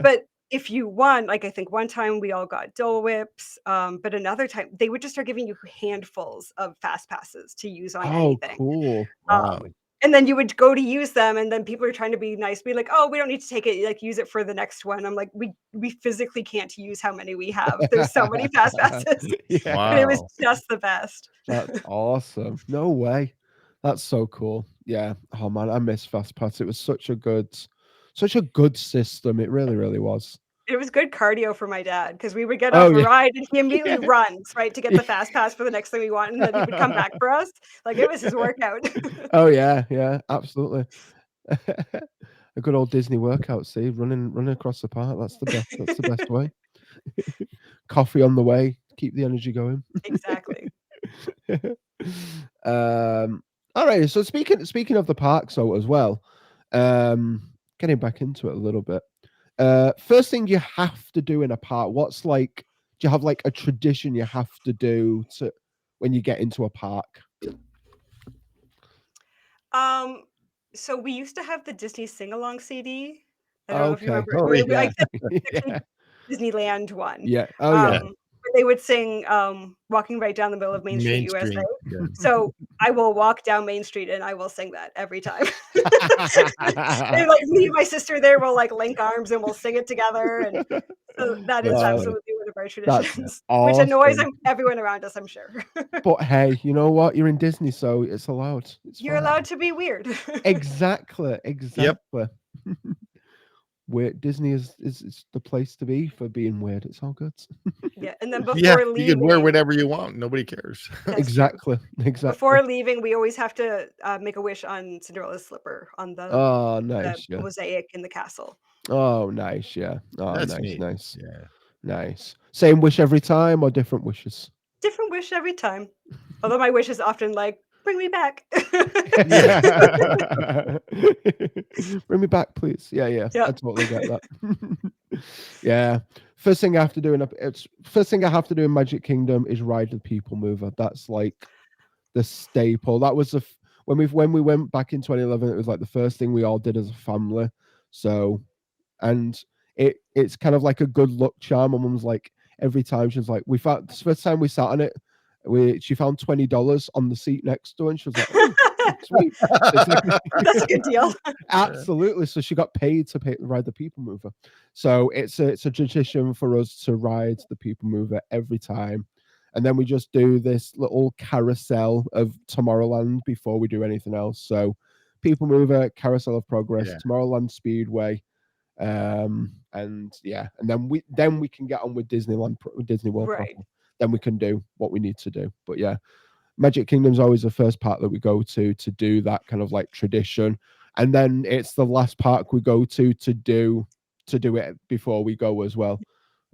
B: But if you won, like I think one time we all got Dole Whips, but another time they would just start giving you handfuls of fast passes to use on
A: Oh,
B: anything.
A: cool.
C: Wow.
B: And then you would go to use them, and then people are trying to be nice, be like, "Oh, we don't need to take it, like, use it for the next one." I'm like, We physically can't use how many we have. There's so many fast passes."
A: Yeah.
B: But it was
C: Wow.
B: just the best.
A: That's awesome. No way. That's so cool. Yeah. Oh man, I miss FastPass. It was such a good system. It really, really was.
B: It was good cardio for my dad because we would get
A: Oh
B: off a
A: yeah.
B: ride, and he immediately
A: Yeah.
B: runs, right, to get the fast pass for the next thing we want, and then he would come back for us. Like, it was his workout.
A: Oh yeah, yeah, absolutely. A good old Disney workout, see, running across the park. That's the best. That's the best way. Coffee on the way, keep the energy going.
B: Exactly.
A: All right. So speaking of the park, so as well, getting back into it a little bit. First thing you have to do in a park. What's like? Do you have like a tradition you have to do to when you get into a park?
B: Um, so we used to have the Disney sing-along CD. I don't know if you
A: Okay.
B: remember.
C: Oh yeah.
B: Like the
A: Yeah.
B: Cape Disneyland one.
A: Yeah. Oh
C: Yeah.
A: yeah.
B: Where they would sing, "Walking Right Down the Middle of Main Street,
C: Main
B: USA."
C: Street. Yeah.
B: So, I will walk down Main Street and I will sing that every time. And, like, me and my sister there will, like, link arms and we'll sing it together, and so that is
C: That's funny.
B: absolutely one of our
A: That's
C: Yeah.
B: traditions, which annoys,
A: awesome.
B: everyone around us, I'm sure.
A: But hey, you know what? You're in Disney, so it's allowed. It's
B: You're
A: fine.
B: allowed to be weird.
A: Exactly.
C: Yep.
A: Exactly. Weird. Disney is the place to be for being weird. It's all good.
B: Yeah, and then
C: Yeah.
B: before
C: You can wear
B: leaving
C: whatever you want. Nobody cares.
B: That's true.
A: Exactly. Exactly.
B: Before leaving, we always have to, make a wish on Cinderella's slipper on
A: Oh,
B: the
A: nice. Yeah.
B: mosaic in the castle.
A: Oh, nice. Yeah. Oh,
C: That's
A: nice.
C: neat.
A: Nice.
C: Yeah.
A: Nice. Same wish every time or different wishes?
B: Different wish every time. Although my wish is often like, "Bring me back."
C: Yeah.
A: Bring me back, please. Yeah, yeah. I
B: Yep.
A: totally get that. Yeah. First thing I have to do in Magic Kingdom is ride the People Mover. That's like the staple. That was when we went back in 2011. It was like the first thing we all did as a family. So, and it's kind of like a good luck charm. My mum's like, every time she's like, we found the first time we sat on it, she found $20 on the seat next to her, and she was like, oh, sweet. It's like,
B: That's a good deal.
A: absolutely. So she got paid to ride the People Mover. So it's a tradition for us to ride the People Mover every time. And then we just do this little carousel of Tomorrowland before we do anything else. So People Mover, Carousel of Progress,
C: Yeah.
A: Tomorrowland Speedway, and yeah, and then we can get on with Disney World
B: Right.
A: proper. Then we can do what we need to do. But yeah, Magic Kingdom's always the first park that we go to do that kind of like tradition, and then it's the last park we go to do it before we go as well,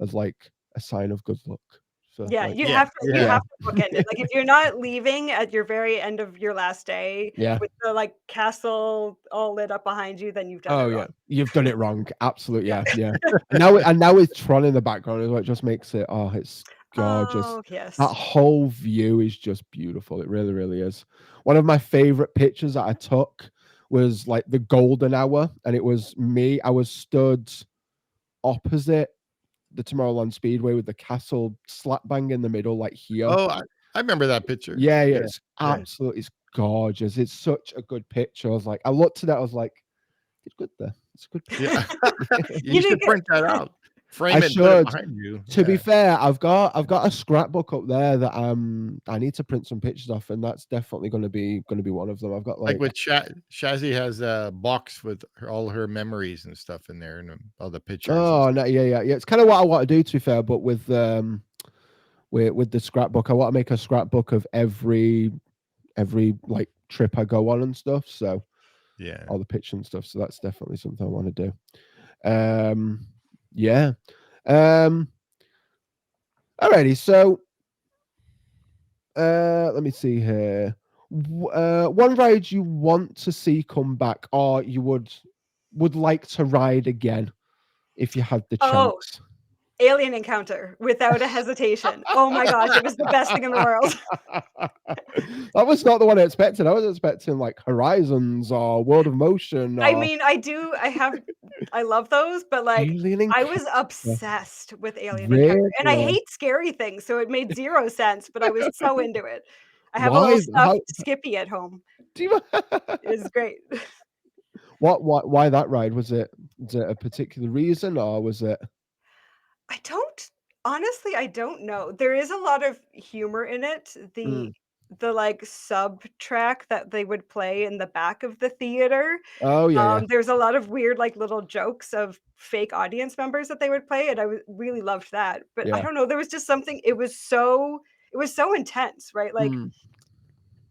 A: as like a sign of good luck. So,
B: Yeah,
A: like,
B: you
C: Yeah.
B: have to you
C: Yeah.
B: have to bookend it. Like, if you're not leaving at your very end of your last day
A: yeah.
B: with the, like, castle all lit up behind you, then you've done it
A: Oh
B: wrong.
A: yeah, you've done it wrong. Absolutely,
B: Yeah.
A: yeah, yeah. And now with Tron in the background as well, it just makes it. Oh, it's gorgeous.
B: Oh,
A: That
B: yes.
A: whole view is just beautiful. It really, really is. One of my favorite pictures that I took was like the golden hour, and it was me. I was stood opposite the Tomorrowland Speedway with the castle slap bang in the middle, like here.
C: Oh, I remember that picture.
A: Yeah, yeah,
C: Yeah.
A: it's
C: Yeah.
A: absolutely, it's gorgeous. It's such a good picture. I looked at it, I was like, it's good there. It's a good picture.
C: Yeah.
B: You
C: You
B: didn't
C: should
B: get
C: print that out. Frame
A: I
C: it and put it
A: should.
C: behind you.
A: To be
C: Yeah.
A: fair, I've got a scrapbook up there that I need to print some pictures off, and that's definitely going to be one of them. I've got
C: Like with Shazzy has a box with all her memories and stuff in there, and all the pictures.
A: oh no, yeah. It's kind of what I want to do, to be fair, but with the scrapbook, I want to make a scrapbook of every like trip I go on and stuff. So
C: Yeah.
A: all the pictures and stuff. So that's definitely something I want to do. Yeah. Alrighty, so let me see here. One ride you want to see come back, or you would like to ride again if you had the
B: Oh,
A: chance.
B: Alien Encounter, without a hesitation. Oh my gosh, it was the best thing in the world.
A: That was not the one I expected. I was expecting like Horizons or World of Motion. Or
B: I mean, I love those, but, like,
A: Alien
B: I was
A: Encounter.
B: obsessed with Alien Encounter, and I
A: Really?
B: hate scary things, so it made 0 sense, but I was so into it. I have a
A: Why?
B: little
A: How
B: stuffed Skippy at home.
A: do you?
B: It was great.
A: Why that ride? Was it a particular reason, or was it?
B: I don't honestly, I don't know. There is a lot of humor in it.
A: Mm.
B: The, like, sub track that they would play in the back of the theater,
A: Oh yeah.
B: there's a lot of weird, like, little jokes of fake audience members that they would play, and I really loved that. But I
A: Yeah.
B: don't know, there was just something, it was so intense, right? Like,
A: Mm.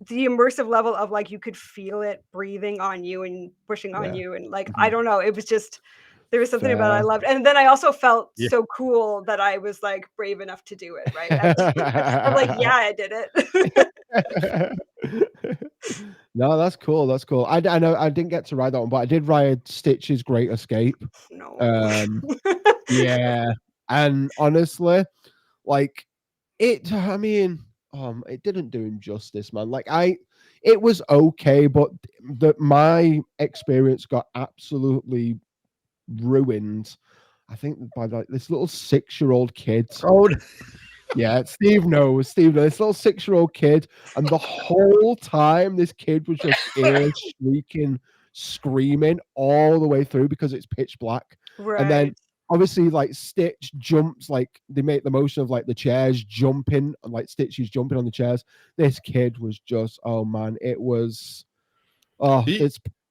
B: the immersive level of, like, you could feel it breathing on you and pushing on
A: Yeah.
B: you, and, like, I
A: Mhm.
B: don't know, it was just there was something about it I
A: Fair.
B: loved, and then I also felt
C: Yeah.
B: so cool that I was, like, brave enough to do it, right? I'm like, "Yeah, I did it."
A: No, that's cool. That's cool. I know I didn't get to ride that one, but I did ride Stitch's Great Escape.
B: No.
A: Yeah, and honestly, like I mean, it didn't do him justice, man. It was okay, but my experience got absolutely ruined, I think, by like this little 6-year-old kid.
C: Oh,
A: Yeah, Steve knows. Steve knows. This little 6-year-old kid, and the whole time this kid was just ears shrieking, screaming all the way through because it's pitch black. And then
B: Right.
A: obviously, like Stitch jumps, like they make the motion of like the chairs jumping, and like Stitch is jumping on the chairs. This kid was just, oh man, it was, oh,
C: He-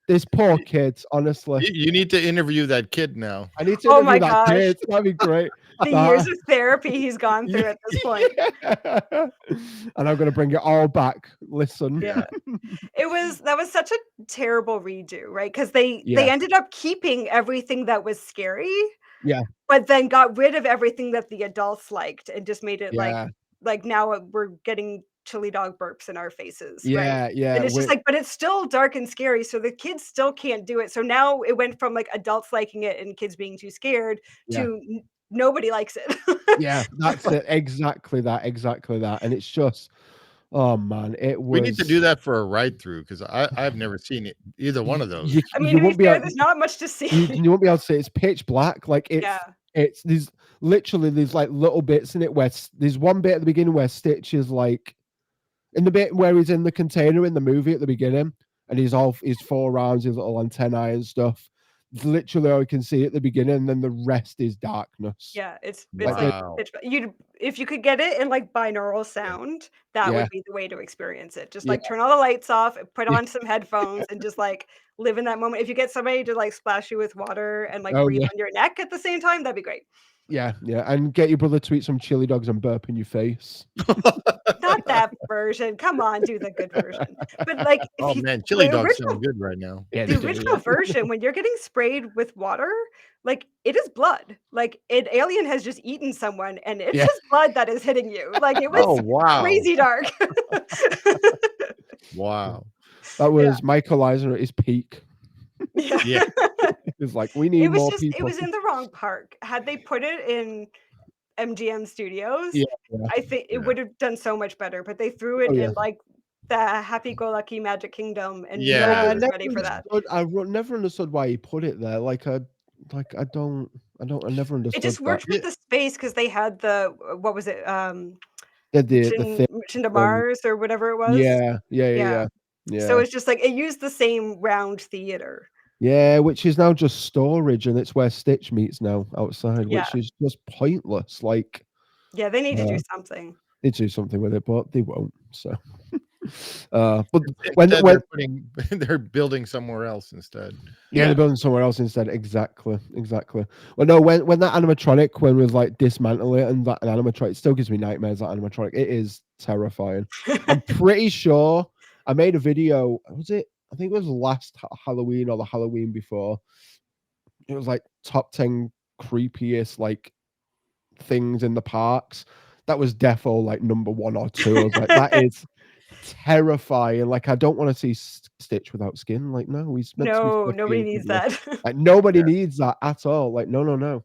A: this poor kid. Honestly,
C: you need to interview that kid now.
A: I need to
B: Oh
A: interview
B: my
A: that
B: gosh.
A: kid. That'd be great.
B: The years of therapy he's gone through at this point.
A: Yeah. And I'm gonna bring it all back. Listen.
B: Yeah. That was such a terrible redo, right? Because they
A: Yeah.
B: ended up keeping everything that was scary,
A: Yeah.
B: but then got rid of everything that the adults liked and just made it
A: Yeah.
B: like now we're getting chili dog burps in our faces, right?
A: Yeah. Yeah.
B: And it's just like, but it's still dark and scary, so the kids still can't do it. So now it went from like adults liking it and kids being too scared
A: Yeah.
B: to nobody likes it.
A: Yeah, that's it. Exactly that. Exactly that. And it's just, oh man, it was.
C: We need to do that for a ride through because I've never seen it either one of those.
B: I mean, to be fair, there's not much to see.
A: You won't be able to say it's pitch black. Like it's
B: Yeah.
A: it's these literally these like little bits in it where there's one bit at the beginning where Stitch is like in the bit where he's in the container in the movie at the beginning and he's 4 rounds, his little antennae and stuff. It's literally all you can see at the beginning, and then the rest is darkness.
B: Yeah, it's
C: Wow.
B: like if you could get it in like binaural sound, that
A: Yeah.
B: would be the way to experience it. Just like turn all the lights off, put
A: Yeah.
B: on some headphones, and just like live in that moment. If you get somebody to like splash you with water and like
A: Oh,
B: breathe
A: yeah.
B: on your neck at the same time, that'd be great.
A: Yeah, and get your brother to eat some chili dogs and burp in your face.
B: Not that version. Come on, do the good version. But like,
C: Oh man, chili dogs sound good right now.
A: Yeah,
B: the original version, when you're getting sprayed with water, like it is blood. Like an alien has just eaten someone, and it's
A: Yeah.
B: his blood that is hitting you. Like it was
C: Oh wow.
B: crazy dark.
C: Wow.
A: That was Michael Eisner at his peak.
C: Yeah.
A: It's like we need more people.
B: It was in the wrong park. Had they put it in MGM Studios,
A: Yeah.
B: I think it would have done so much better. But they threw it
A: Oh, yeah.
B: in like the Happy-Go-Lucky Magic Kingdom, and
C: Yeah.
B: nobody was ready for that.
A: I never understood why he put it there. I never understood.
B: It just worked
A: that.
B: with the space because they had the what was it?
A: The thing.
B: Mission to Mars or whatever it was.
A: Yeah.
B: So it's just like it used the same round theater.
A: Yeah, which is now just storage, and it's where Stitch meets now outside,
B: Yeah.
A: which is just pointless. Like
B: Yeah, they need to do something.
A: they do something with it, but they won't. So, but
C: Instead, they're building somewhere else instead.
A: Yeah, they're building somewhere else instead. Exactly. Well, no, when that animatronic, when we was like dismantle it, and that animatronic, it still gives me nightmares. That animatronic, it is terrifying. I'm pretty sure I made a video. Was it? I think it was last Halloween or the Halloween before. It was like top 10 creepiest like things in the parks. That was defo like number 1 or 2. I was like, that is terrifying. Like, I don't want to see Stitch without skin. Like, no, he's meant to be
B: nobody
A: fluffy
B: needs
A: and
B: that.
A: like nobody needs that at all. Like, no.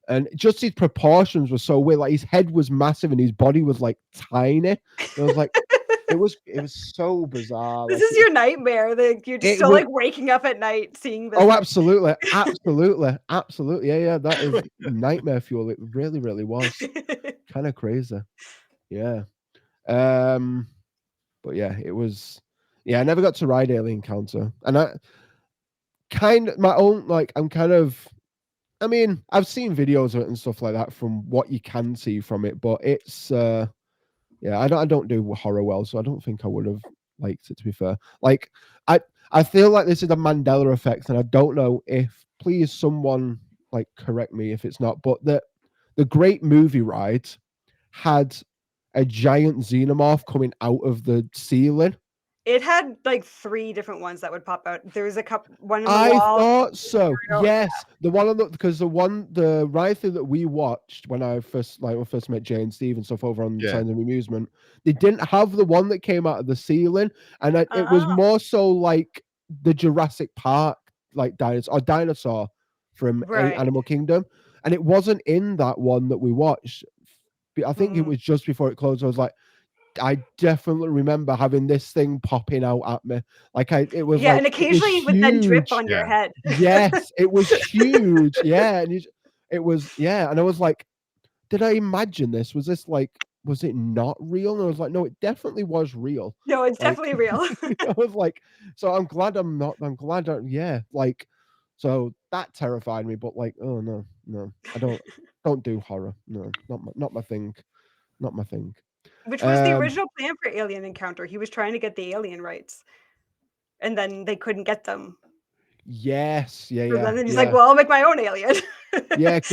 A: And just his proportions were so weird. Like his head was massive and his body was like tiny. It was like it was so bizarre.
B: This
A: like,
B: is your nightmare. Like you're just still like waking up at night seeing this.
A: Oh, absolutely. Yeah. That is nightmare fuel. It really, really was kind of crazy. Yeah. But yeah, it was. Yeah, I never got to ride Alien Counter, and I kind of my own like I'm kind of. I mean, I've seen videos of it and stuff like that from what you can see from it, but it's yeah, I don't do horror well, so I don't think I would have liked it, to be fair. Like I feel like this is a Mandela effect, and I don't know if please someone like correct me if it's not, but the Great Movie Ride had a giant xenomorph coming out of the ceiling.
B: It had like 3 different ones that would pop out. There was a couple, one in the
A: I
B: wall.
A: thought so. Yes, the one on the ride through that we watched when I first met Jay and Steve and stuff over on Signs of Amusement, they didn't have the one that came out of the ceiling, and it was more so like the Jurassic Park like dinosaur from Animal Kingdom, and it wasn't in that one that we watched. I think it was just before it closed. I was like, I definitely remember having this thing popping out at me. Like it was
B: Yeah,
A: like
B: and
A: it was
B: occasionally it would then drip
A: huge.
B: on your
C: Yeah.
B: head.
A: Yes, it was huge. Yeah, and it was and I was like, did I imagine this? Was this like was it not real? And I was like, no, it definitely was real.
B: No, it's
A: Like
B: definitely real.
A: I was like, so I'm glad I'm not. I'm glad like so that terrified me. But like, oh no, I don't do horror. No, not my thing. Not my thing.
B: Which was the original plan for Alien Encounter. He was trying to get the alien rights, and then they couldn't get them.
A: Yes,
B: So then he's like, "Well, I'll make my own alien."
A: because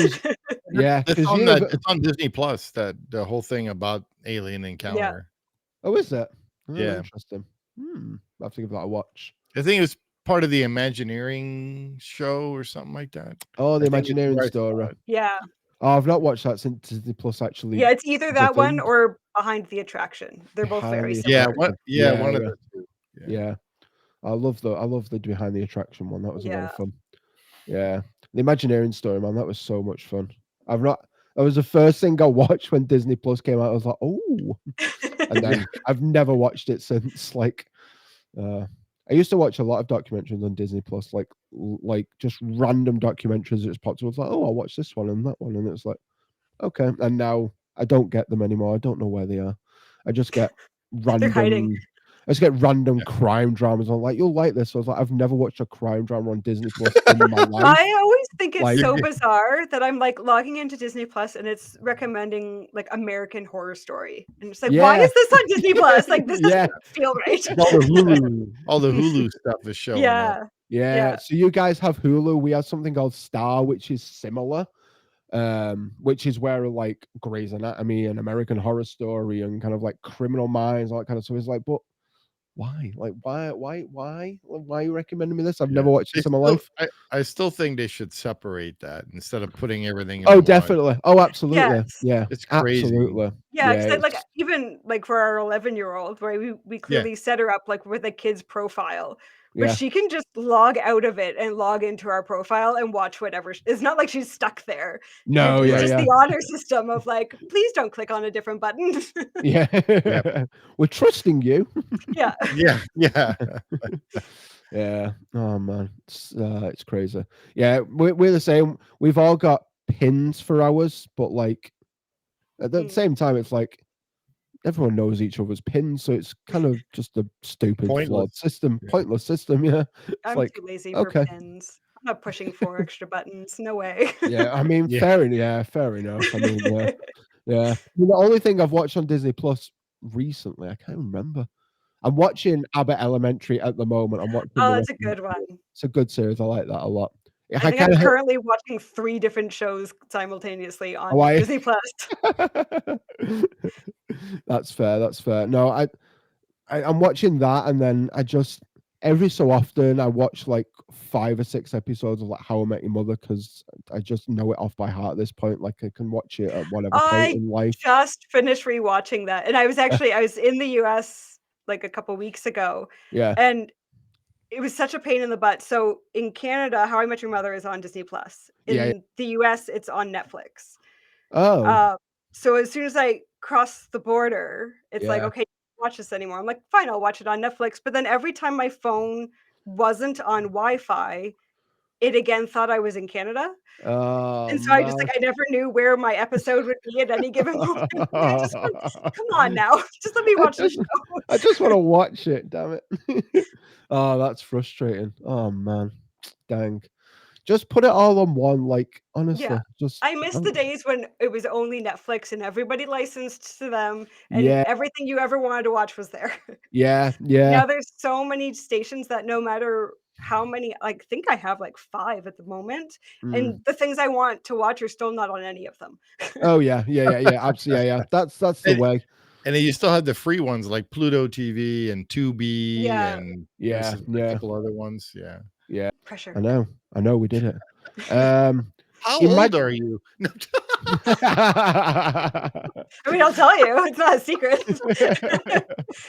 C: It's on
A: Univ-
C: it's on Disney Plus, that the whole thing about Alien Encounter.
A: oh, is it? Oh,
C: Yeah.
A: interesting. I have to give that a watch.
C: I think it was part of the Imagineering show or something like that.
A: Oh, the
C: I think it's
A: Imagineering
C: where I saw
A: story.
C: it.
B: Yeah.
A: Oh, I've not watched that since Disney Plus actually.
B: Yeah, it's either
A: the
B: that one
A: thing.
B: or Behind the Attraction. They're both
A: Behind
B: very
A: the
B: similar.
C: One of the two.
A: Yeah. I love the Behind the Attraction one. That was a lot
B: Yeah.
A: of fun. Yeah. The Imagineering story, man, that was so much fun. That was the first thing I watched when Disney Plus came out. I was like, oh. And then I've never watched it since. Like I used to watch a lot of documentaries on Disney Plus, like just random documentaries that just popped up. I was like, oh, I'll watch this one and that one. And it's like, okay. And now I don't get them anymore. I don't know where they are. I just get
B: They're hiding.
A: random crime dramas. I'm like, you'll like this. I was like, I've never watched a crime drama on Disney Plus in my life.
B: I always think it's
A: Like-
B: so bizarre that I'm like logging into Disney Plus and it's recommending like American Horror Story. And it's like, why
A: Yeah.
B: is this on Disney Plus? Like this
A: Yeah.
B: doesn't feel right.
C: All the Hulu stuff is showing up.
A: Yeah. So you guys have Hulu. We have something called Star, which is similar. Which is where like Grey's Anatomy and American Horror Story and kind of like Criminal Minds, all that kind of stuff. It's like, but why? Like, why are you recommending me this? I've never watched this in my life.
C: I still think they should separate that instead of putting everything in
A: Oh,
C: one.
A: definitely. Oh, absolutely.
B: Yes.
A: Yeah.
C: It's crazy.
A: Absolutely.
B: Yeah, because like
A: it's-
B: even like for our 11-year-old, where we clearly set her up like with a kid's profile, but
A: Yeah.
B: she can just log out of it and log into our profile and watch whatever. It's not like she's stuck there.
A: No,
B: It's
A: yeah,
B: just
A: yeah.
B: the honor system of like, please don't click on a different button.
A: Yeah. We're trusting you.
B: Yeah.
C: Yeah.
A: Yeah. Oh man, it's crazy. Yeah, we're the same. We've all got pins for ours, but like at the same time, it's like everyone knows each other's pins, so it's kind of just a stupid, flawed
C: Pointless.
A: system,
C: Yeah.
A: pointless system. Yeah, it's
B: I'm
A: like
B: too lazy
A: okay.
B: for pins. I'm not pushing 4 extra buttons. No way.
A: Yeah, I mean,
C: Yeah.
A: fair enough. I mean, yeah. The only thing I've watched on Disney Plus recently, I can't remember. I'm watching Abbott Elementary at the moment. I'm watching.
B: Oh, that's a good one.
A: It's a good series. I like that a lot.
B: I think I'm currently watching 3 different shows simultaneously on Disney Plus.
A: That's fair. That's fair. No, I'm watching that, and then I just every so often I watch like 5 or 6 episodes of like How I Met Your Mother because I just know it off by heart at this point. Like I can watch it at whatever point in life.
B: Just finished rewatching that, and I was in the US like a couple weeks ago.
A: Yeah.
B: And it was such a pain in the butt. So in Canada, How I Met Your Mother is on Disney Plus. In the US, it's on Netflix.
A: Oh.
B: So as soon as I cross the border, it's like, okay, can't watch this anymore. I'm like, fine, I'll watch it on Netflix. But then every time my phone wasn't on Wi-Fi, it again thought I was in Canada.
A: Oh,
B: and so I just I never knew where my episode would be at any given moment. I just went, come on now, just let me watch the show.
A: I just want to watch it, damn it. Oh, that's frustrating. Oh man, dang. Just put it all on one, like honestly.
B: Yeah.
A: Just
B: I miss the days when it was only Netflix and everybody licensed to them and
A: Yeah.
B: everything you ever wanted to watch was there.
A: Yeah.
B: Now there's so many stations that no matter how many, I think I have like 5 at the moment, and the things I want to watch are still not on any of them.
A: Oh yeah, absolutely, yeah. That's the way.
C: And then you still have the free ones like Pluto TV and Tubi and a couple other ones. Yeah.
B: Pressure.
A: I know we did it.
C: How old are you? No.
B: I mean, I'll tell you, it's not a secret.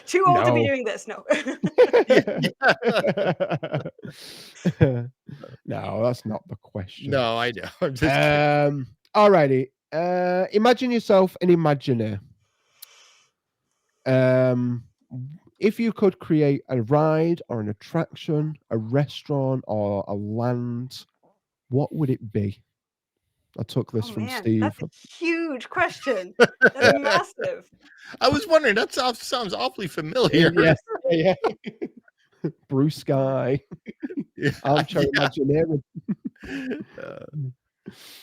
B: Too old to be doing this. No.
A: No, that's not the question.
C: No, I know. I'm just kidding.
A: Alrighty. Imagine yourself an Imagineer. Um, if you could create a ride or an attraction, a restaurant or a land, what would it be? I took this
B: Oh
A: from
B: man,
A: Steve.
B: that's a huge question. That's massive.
C: I was wondering. That sounds awfully familiar.
A: Yeah, yeah. Blue
B: Oh,
A: sky,
C: Yeah,
A: armchair
C: yeah.
A: imagineering.
C: Uh,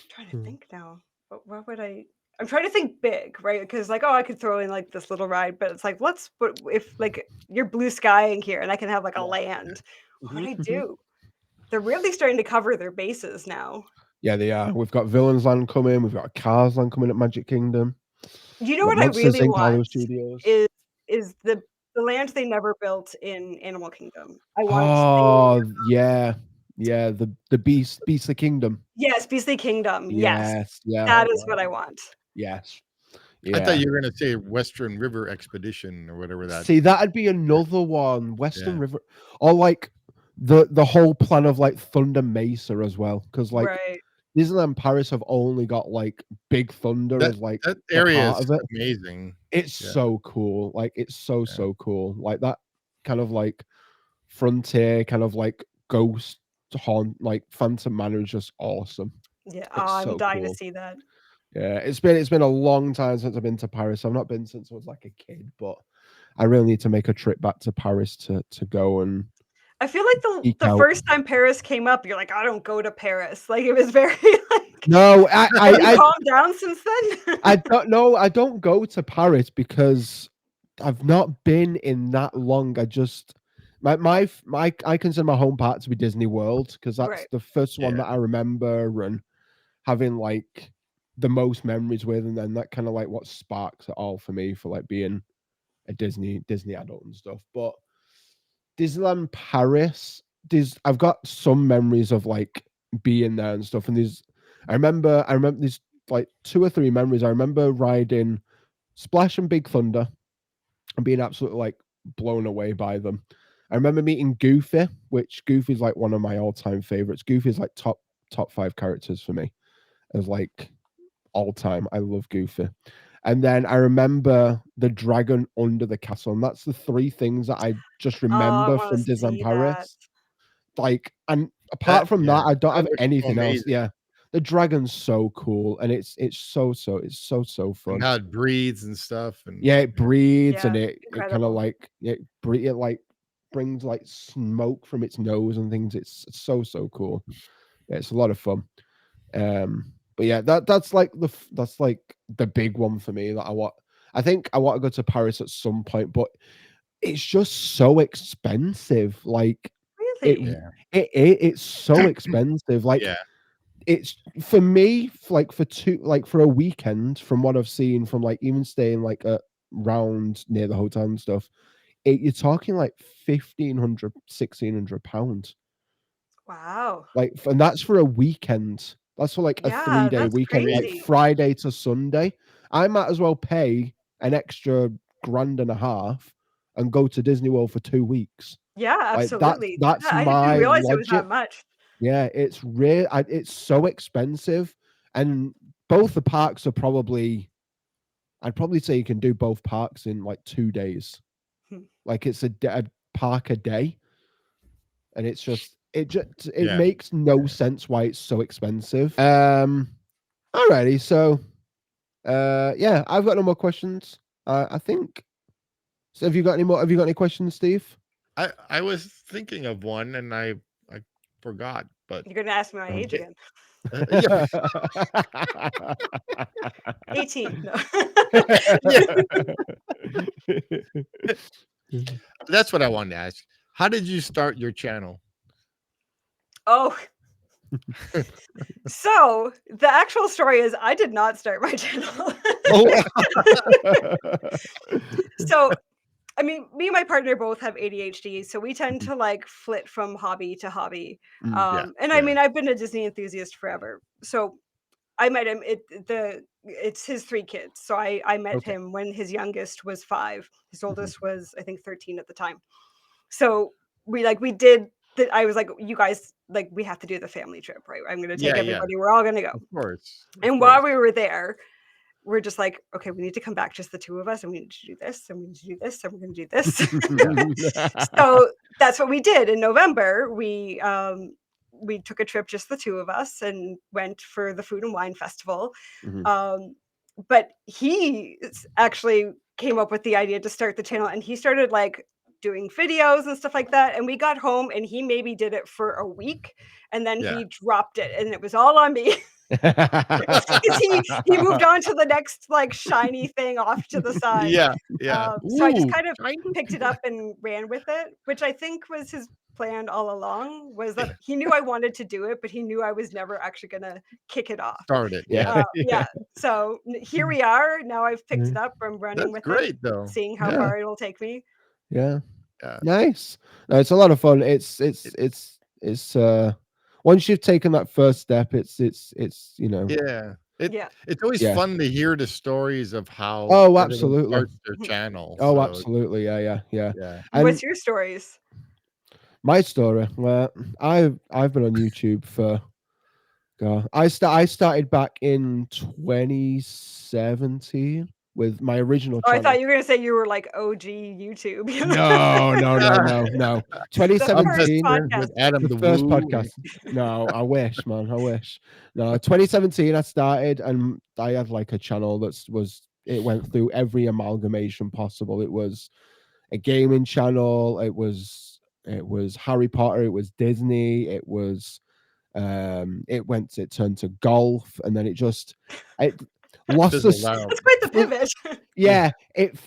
B: trying to think now. What would I? I'm trying to think big, right? Because like, oh, I could throw in like this little ride, but it's like, but if like you're blue skying here and I can have like a land, what would I do? They're really starting to cover their bases now.
A: Yeah, they are. We've got Villains Land coming. We've got Cars Land coming at Magic Kingdom.
B: You know
A: We've got
B: what I
A: Monsters
B: really
A: Inc.
B: want
A: Hollywood Studios.
B: is the land they never built in Animal Kingdom. I want
A: Oh yeah, yeah. The Beastly Kingdom.
B: yes, Beastly Kingdom. Yes,
A: Yes, yeah,
B: that is what I want.
A: yes,
C: I thought
A: yeah.
C: you were going to say Western River Expedition or whatever that.
A: See, that'd be another one. Western
C: Yeah.
A: River, or like the whole plan of like Thunder Mesa as well, because like
B: Right.
A: Disneyland Paris have only got like Big Thunder
C: That
A: as like
C: that
A: a
C: area
A: part
C: is
A: of it.
C: amazing.
A: It's
C: Yeah.
A: so cool. Like it's so
C: Yeah.
A: so cool. Like that kind of like frontier kind of like ghost haunt like Phantom Manor is just awesome.
B: Yeah.
A: It's
B: Oh, I'm
A: so
B: dying to
A: cool.
B: see that.
A: Yeah, it's been a long time since I've been to Paris. I've not been since I was like a kid, but I really need to make a trip back to Paris to go and
B: I feel like
A: geek
B: the
A: out.
B: first time Paris came up, you're like, I don't go to Paris. Like it was very like.
A: No,
B: Have you calmed down since then?
A: I don't know. I don't go to Paris because I've not been in that long. I just my I consider my home park to be Disney World because that's
B: Right.
A: the first one
C: Yeah.
A: that I remember and having like the most memories with, and then that kind of like what sparks it all for me for like being a Disney adult and stuff. But Disneyland Paris, I've got some memories of like being there and stuff. And I remember these like 2 or 3 memories. I remember riding Splash and Big Thunder and being absolutely like blown away by them. I remember meeting Goofy, which Goofy's like one of my all-time favorites. Goofy's like top 5 characters for me as like all time. I love Goofy. And then I remember the dragon under the castle. And that's the 3 things that I just
B: Oh, I
A: remember
B: want
A: from
B: to
A: Disneyland
B: see that.
A: Paris. Like, and apart from
C: Yeah,
A: that, I don't
C: that
A: have
C: looks
A: anything else.
C: amazing.
A: Yeah. The dragon's so cool. And it's so
C: And
A: fun.
C: how it breathes and stuff. And
A: Yeah, it breathes
B: Yeah,
A: and it kind of
B: incredible.
A: like it like brings like smoke from its nose and things. It's so cool. Yeah, it's a lot of fun. But yeah, that's like the big one for me that I think I want to go to Paris at some point, but it's just so expensive. Like it
B: Really?
C: yeah,
A: it's so expensive. Like
C: yeah,
A: it's for me like for a weekend from what I've seen from like even staying like at round near the hotel and stuff, you're talking like 1,500, 1,600 pounds.
B: Wow.
A: Like, and that's for a weekend. That's for like a
B: Yeah,
A: 3-day
B: that's
A: weekend, like
B: crazy.
A: Friday to Sunday. I might as well pay an extra grand and a half and go to Disney World for 2 weeks.
B: Yeah,
A: Like
B: absolutely.
A: that's
B: I didn't
A: my
B: realize it was
A: logic.
B: that much.
A: Yeah, it's so expensive, and both the parks are probably. I'd probably say you can do both parks in like 2 days.
B: Hmm.
A: Like it's a park a day, and it's just it
C: yeah.
A: makes no sense why it's so expensive. Alrighty, so yeah, I've got no more questions. I think. So have you got any more? Have you got any questions, Steve?
C: I was thinking of one and I forgot, but
B: You're gonna ask me my age
C: it-
B: again.
C: yeah,
B: 18. No.
C: that's what I wanted to ask. How did you start your channel?
B: Oh, so the actual story is I did not start my channel.
C: Oh,
B: So, I mean, me and my partner both have ADHD, so we tend to like flit from hobby to hobby.
C: yeah,
B: And I mean, I've been a Disney enthusiast forever. So I met him. It's his 3 kids. So I met
A: Okay.
B: him when his youngest was 5. His oldest was I think 13 at the time. So we did that. I was like, you guys, like we have to do the family trip, right? I'm gonna take
C: yeah, yeah.
B: everybody. We're all gonna go.
C: Of course,
B: And while we were there, we're just like, okay, we need to come back, just the two of us, and we need to do this, and we need to do this, and we're going to do this. So that's what we did in November. We took a trip, just the two of us, and went for the Food and Wine Festival. But he actually came up with the idea to start the channel, and he started like doing videos and stuff like that. And we got home, and he maybe did it for a week, and then
C: Yeah.
B: he dropped it, and it was all on me. Because he moved on to the next like shiny thing off to the side.
C: Yeah. Yeah.
B: So I just
C: Ooh,
B: kind of
C: shiny.
B: picked it up and ran with it, which I think was his plan all along, was that he knew I wanted to do it, but he knew I was never actually gonna kick it off.
C: Start it.
A: Yeah.
C: Yeah.
B: Yeah. So here we are. Now I've picked it up. I'm running
C: That's
B: with
C: great,
B: it,
C: though.
B: seeing how
A: Yeah.
B: far it will take me.
A: Yeah.
C: Yeah.
A: Nice. No, it's a lot of fun. It's once you've taken that first step, it's you know.
C: Yeah.
B: Yeah.
C: It's always
A: Yeah.
C: fun to hear the stories of how
A: Oh,
C: everyone
A: absolutely.
C: starts their channel.
A: Oh,
C: So,
A: absolutely. Yeah.
C: yeah.
A: And
B: What's your stories?
A: my story, well, I've been on YouTube for God. I started back in 2017 with my original
B: Oh, I
A: channel.
B: thought you were gonna say you were like OG YouTube.
A: No.
B: The first
A: 2017,
C: with
B: podcast.
C: Adam
A: the
C: the
A: first
C: Woo.
A: podcast. No, I wish, man. I wish. No, 2017 I started, and I had like a channel it went through every amalgamation possible. It was a gaming channel, it was Harry Potter, it was Disney, it turned to golf, and then it lost
C: Fizzled
A: the
C: out.
B: That's quite the pivot.
A: yeah, it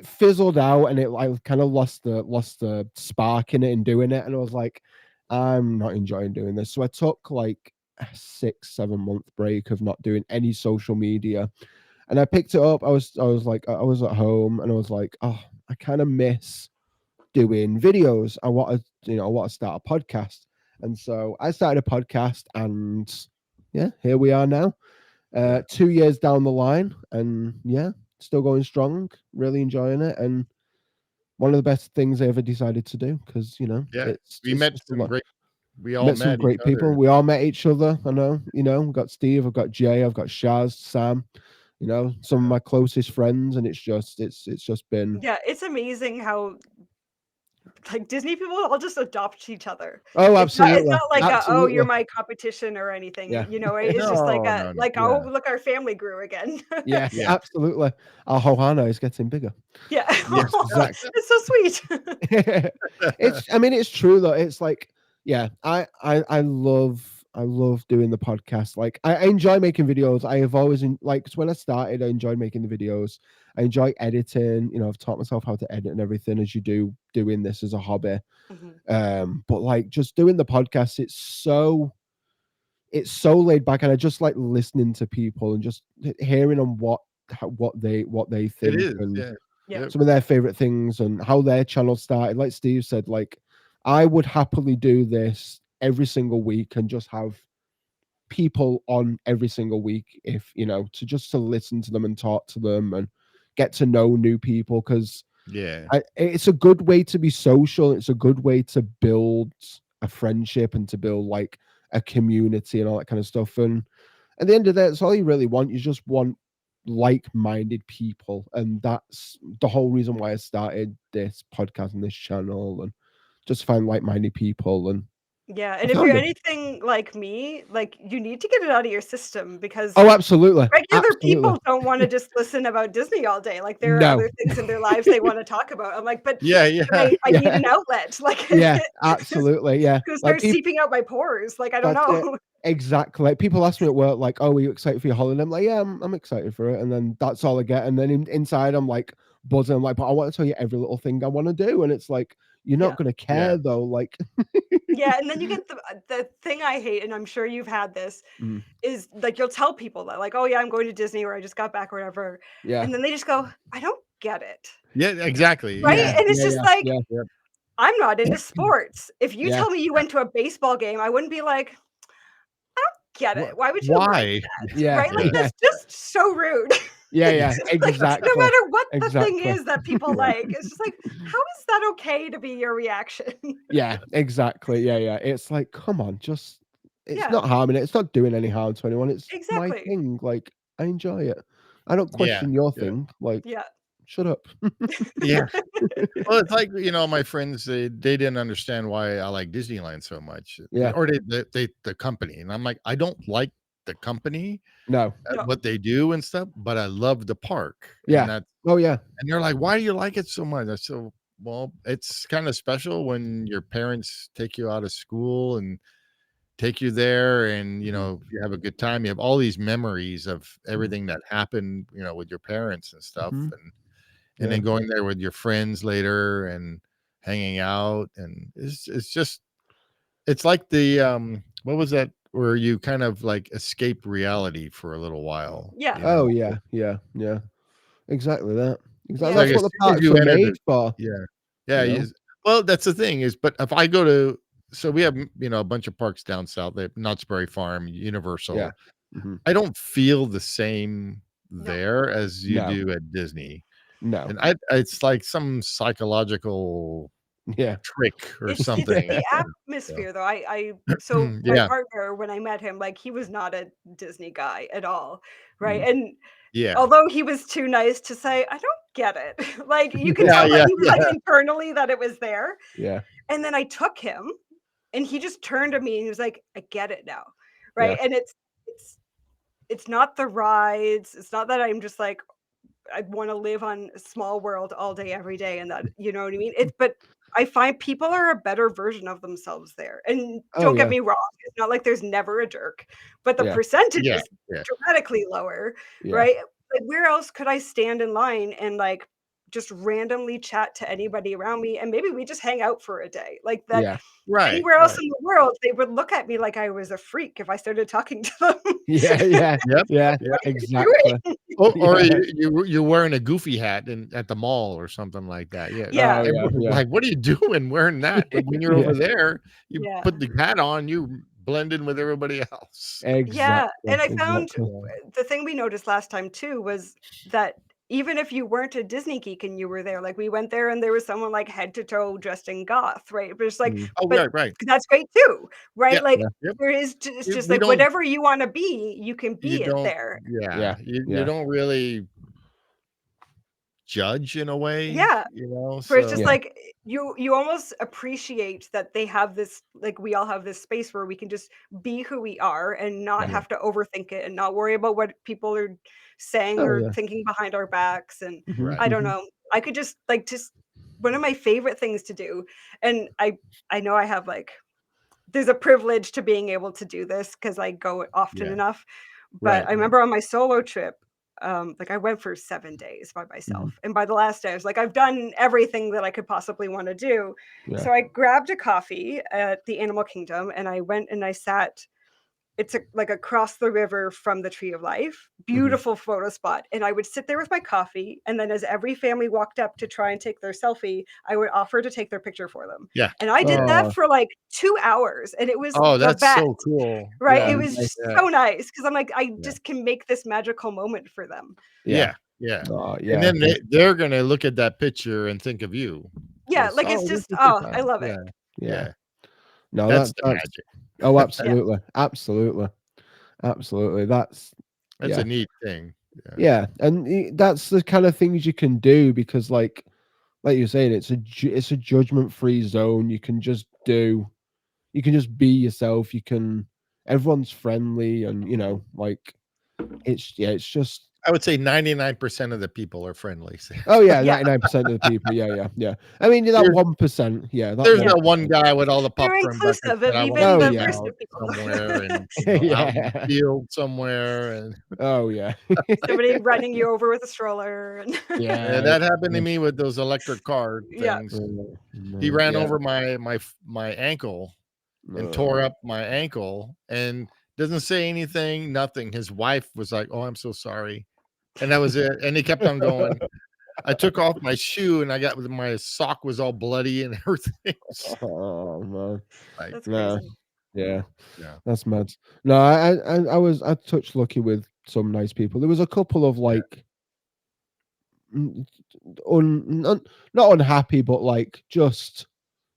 A: fizzled out, and I kind of lost the spark in it and doing it, and I was like, I'm not enjoying doing this. So I took like a 6-7 month break of not doing any social media, and I picked it up. I was like, I was at home, and I was like, oh, I kind of miss doing videos. I want to start a podcast, and so I started a podcast, and yeah, here we are now. 2 years down the line, and yeah, still going strong, really enjoying it, and one of the best things I ever decided to do, because
C: Yeah.
A: it's
C: We
A: it's
C: met
A: just a
C: some
A: lot.
C: great, we all
A: Met some
C: met each
A: great people.
C: other.
A: We all met each other. I know, we've got Steve, I've got Jay, I've got Shaz, Sam, some of my closest friends, and it's just been.
B: Yeah, it's amazing how like Disney people all just adopt each other.
A: Oh,
B: It's
A: absolutely,
B: not like oh, you're
A: absolutely.
B: my competition or anything.
A: Yeah.
B: It's just like
C: No, no, no.
B: oh,
A: Yeah.
B: look, our family grew again.
A: Yes,
C: Yeah.
A: absolutely. Our Hohana is getting bigger.
B: Yeah.
A: Yes, exactly.
B: It's so sweet.
A: It's true though. It's like, yeah, I love doing the podcast. Like I enjoy making videos. I have always like, 'cause when I started, I enjoyed making the videos. I enjoy editing. I've taught myself how to edit and everything, as you do doing this as a hobby. But like just doing the podcast, it's so laid back, and I just like listening to people and just hearing on what they
C: It
A: think,
C: is.
A: and
C: Yeah.
B: Yeah.
A: some of their favorite things and how their channel started. Like Steve said, like I would happily do this every single week and just have people on every single week, if to listen to them and talk to them and get to know new people, because
C: Yeah.
A: it's a good way to be social. It's a good way to build a friendship and to build like a community and all that kind of stuff. And at the end of the day, that's all you really want. You just want like-minded people, and that's the whole reason why I started this podcast and this channel, and just find like-minded people. And
B: Yeah,
A: I
B: and if you're
A: found them.
B: anything like me, like you need to get it out of your system, because
A: Oh, absolutely,
B: regular
A: absolutely.
B: people don't want to just listen about Disney all day. Like there are
A: No.
B: other things in their lives they want to talk about. I'm like, but
C: Yeah. Yeah.
B: I need
A: Yeah,
B: an outlet. Like
A: yeah,
B: it's
A: absolutely, yeah.
B: gonna
A: Like
B: start seeping out my pores. Like I don't
A: that's it.
B: know.
A: Exactly. Like people ask me at work, like, "Oh, are you excited for your holiday?" I'm like, "Yeah, I'm excited for it." And then that's all I get. And then inside, I'm like buzzing. I'm like, "But I want to tell you every little thing I want to do." And it's like, you're
B: Yeah.
A: not gonna
C: Yeah.
A: care though. Like,
B: Yeah, and then you get the thing I hate, and I'm sure you've had this,
A: Mm,
B: is like you'll tell people that, like, oh yeah, I'm going to Disney, or I just got back or whatever.
A: yeah,
B: And then they just go, I don't get it.
C: Yeah. Exactly.
B: Right?
A: yeah,
C: Yeah.
B: And it's
A: yeah,
B: just
A: yeah,
B: like,
A: yeah,
C: Yep.
B: I'm not into sports. If you
A: yeah,
B: tell me you went to a baseball game, I wouldn't be like, get it. Why would you like
C: Why?
B: that?
A: yeah,
B: Right? Like
C: Yeah.
A: yeah,
B: that's just so rude.
A: yeah.
B: Like no
A: Exactly,
B: matter what the thing
A: exactly.
B: is that people
C: Yeah.
B: like, it's just like, how is that okay to be your reaction?
A: Yeah, exactly. Yeah. It's like, come on, it's
B: Yeah,
A: not harming it. It's not doing any harm to anyone. It's my
B: exactly.
A: thing. Like, I enjoy it. I don't
C: Yeah,
A: question your
C: yeah,
A: thing. Like,
B: Yeah.
A: shut up.
C: yeah. Well, it's like, my friends, they didn't understand why I like Disneyland so much,
A: Yeah.
C: or the company, and I'm like, I don't like the company,
A: No.
B: No.
C: what they do and stuff, but I love the park,
A: Yeah.
C: and that,
A: Oh yeah.
C: and they're like, why do you like it so much? I said, well, it's kind of special when your parents take you out of school and take you there, and
A: Mhm.
C: you have a good time. You have all these memories of
A: Mhm.
C: everything that happened, with your parents and stuff,
A: Mhm.
C: and
A: Yeah.
C: then going there with your friends later and hanging out, and it's just it's like the what was that where you kind of like escape reality for a little while,
B: Yeah.
A: Oh yeah. Yeah. Yeah. Exactly that. Exactly.
C: It's
B: Yeah.
C: like
A: That's
C: as
A: what the
C: soon as
A: parks
C: you
A: are
C: enter
A: made
C: the
A: for.
C: yeah.
A: You
C: Yeah,
A: know.
C: well, that's the thing is, but if I go to, so we have, a bunch of parks down south, they have Knott's Berry Farm,
A: Yeah.
C: Universal.
A: Mhm.
C: I don't feel the same
B: No.
C: there as you
A: No.
C: do at Disney.
A: No.
C: And it's like some psychological
A: Yeah.
C: trick or
B: It's
C: something.
B: the
C: So,
B: atmosphere though. So my
C: yeah,
B: partner, when I met him, like, he was not a Disney guy at all, right?
A: Mhm.
B: And
C: yeah.
B: although he was too nice to say, "I don't get it." Like, you could
C: Yeah,
B: tell that
C: yeah,
B: he was, like,
C: yeah.
B: internally that it was there.
A: Yeah.
B: And then I took him, and he just turned to me and he was like, "I get it now."
A: Yeah.
B: Right? And it's it's not the rides, it's not that I'm just like, I wanna live on a small world all day, every day, and that you know what I mean? But I find people are a better version of themselves there, and
A: Oh
B: don't get
A: yeah.
B: me wrong, it's not like there's never a jerk, but the
A: Yeah.
B: percentage
C: Yeah,
B: is
C: yeah.
B: dramatically lower,
A: Yeah.
B: right? Like, where else could I stand in line and, like, just randomly chat to anybody around me, and maybe we just hang out for a day? Like, that
A: Yeah.
C: Right,
B: anywhere else
C: right.
B: in the world, they would look at me like I was a freak if I started talking to them.
A: Yeah. Yeah.
C: Yep,
A: Yeah.
C: yep.
B: "What are you
A: Exactly.
B: doing?"
C: Or
A: Yeah.
C: you're wearing a goofy hat at the mall or something like that. Yeah,
A: Oh
B: Yeah,
A: yeah.
C: everyone's
A: Yeah.
C: like, "What are you doing wearing that?" But when you're
A: Yeah.
C: over there, you
B: yeah.
C: put the hat on, you blend in with everybody else.
B: Yeah,
A: Exactly.
B: and I found
A: Exactly.
B: the thing we noticed last time too was that even if you weren't a Disney geek and you were there, like, we went there and there was someone, like, head to toe dressed in goth, right? But it's like,
A: Mm.
C: Oh,
B: but
C: right, right.
B: that's great too, right?
C: Yep,
B: Like,
A: Yeah.
C: yep.
B: there is ju it's just
C: We
B: like
C: don't
B: whatever you wanna be, you can
C: you
B: be it
C: don't
B: there.
C: yeah,
A: Yeah.
C: you
A: Yeah.
C: don't really judge in a way,
B: Yeah. Where it's just
C: so
A: Yeah.
B: like, you almost appreciate that they have this like, we all have this space where we can just be who we are and not
A: Yeah.
C: yeah,
B: have to overthink it and not worry about what people are saying
A: Oh
B: or
A: yeah.
B: thinking behind our backs, and
A: Mhm.
C: right.
B: I don't
A: Mhm.
B: know. I could just one of my favorite things to do, and I know I have, like, there's a privilege to being able to do this because I go often
C: Yeah,
B: enough, but
C: right,
B: I
C: right.
B: remember on my solo trip, like, I went for 7 days by
A: Mhm.
B: myself, and by the last day, I was like, "I've done everything that I could possibly wanna do."
A: Yeah.
B: So I grabbed a coffee at the Animal Kingdom, and I went and I sat like, across the river from the Tree of Life,
A: Mhm.
B: beautiful photo spot, and I would sit there with my coffee, and then as every family walked up to try and take their selfie, I would offer to take their picture for them,
C: Yeah.
B: and I did that
A: Oh.
B: for, like, 2 hours, and it was
C: Oh,
B: the
C: that's
B: best,
C: so cool.
B: right?
C: Yeah,
B: It was
A: Nice.
B: just
C: yeah,
B: so nice because 'cause I'm like, I
C: yeah,
B: just can make this magical moment for them.
A: Yeah.
C: yeah, yeah,
A: Oh
C: and
A: yeah.
C: then they're gonna look at that picture and think of you.
B: Yeah,
C: Says,
B: like, it's
C: "Oh, this
B: just
C: is a good
B: oh, I
C: time."
B: love it.
C: Yeah,
A: Yeah.
C: yeah.
A: No,
C: That's the
A: that's
C: magic.
A: oh,
B: Yeah.
A: absolutely. Absolutely. Absolutely. That's
C: That's a
A: yeah.
C: neat thing. Yeah.
A: Yeah. And that's the kind of things you can do because like you're saying, it's a judgment-free zone. You can just do you can just be yourself. You can everyone's friendly and like it's yeah, it's just
C: I would say 99% of the people are friendly.
A: oh yeah,
B: Yeah,
A: 99% of the people. Yeah, yeah, yeah. I mean that
C: There's
A: 1%, yeah, that
C: there's
B: yeah.
C: that one
A: 1%.
C: guy with all the
B: They're
C: popcorn buckets
B: inclusive
C: that
B: of
C: I wanna
B: even
A: Oh
B: the
C: take
A: yeah.
B: worst
C: out
B: of people.
C: somewhere and, out in the
A: Yeah.
C: field somewhere, and
A: Oh yeah.
B: Somebody running you over with a stroller and
C: yeah,
A: Yeah.
C: that happened to me with those electric car
B: yeah.
C: things.
A: Oh,
C: He
A: no,
C: ran
A: yeah.
C: over my ankle and
A: No.
C: tore up my ankle and doesn't say anything, nothing. His wife was like, "Oh, I'm so sorry." And that was it, and he kept on going. I took off my shoe and I got my sock was all bloody and everything.
A: Oh man.
C: Like,
B: That's
A: No.
B: crazy.
A: Yeah.
C: yeah,
A: That's mad. No, I touched lucky with some nice people. There was a couple of
C: yeah,
A: like not unhappy, but like just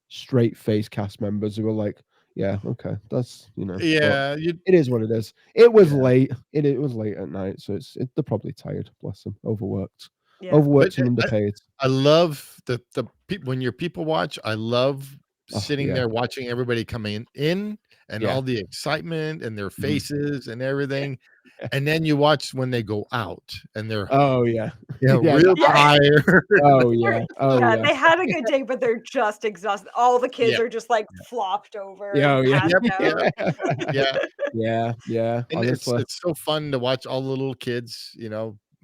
A: straight face cast members who were like, Yeah, okay. That's but
C: Yeah,
A: it is what it is. It was
C: Yeah.
A: late. It was late at night, so they're probably tired. Bless them. Overworked.
B: Yeah.
A: Overworked
C: But
A: and underpaid.
C: I love the people when your people watch. I love
A: Oh,
C: sitting
A: yeah.
C: there watching everybody coming in and
A: Yeah.
C: all the excitement and their
A: Mhm.
C: faces and everything.
A: Yeah.
C: And then you watch when they go out and they're
A: Oh yeah.
C: yeah,
A: Yeah,
C: real
B: Yeah.
C: tired.
A: Oh yeah. Oh
B: Yeah,
A: yeah.
B: they had a good day, but they're just exhausted. All the kids
C: Yeah.
B: are just like flopped over
A: Yeah, oh
B: and
A: yeah.
B: passed
C: Yep,
B: out.
C: yeah.
A: Yeah, yeah.
C: And
A: Honestly.
C: it's so fun to watch all the little kids,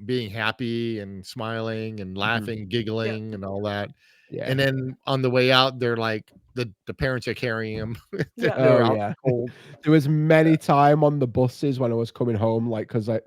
C: being happy and smiling and
A: Mhm.
C: laughing,
B: Yeah.
C: giggling and all that.
A: Yeah.
C: And then on the way out, they're like the parents are carrying them.
B: Yeah.
A: Oh
C: They're out
A: yeah.
C: cold.
A: There was many time on the buses when I was coming home, like because I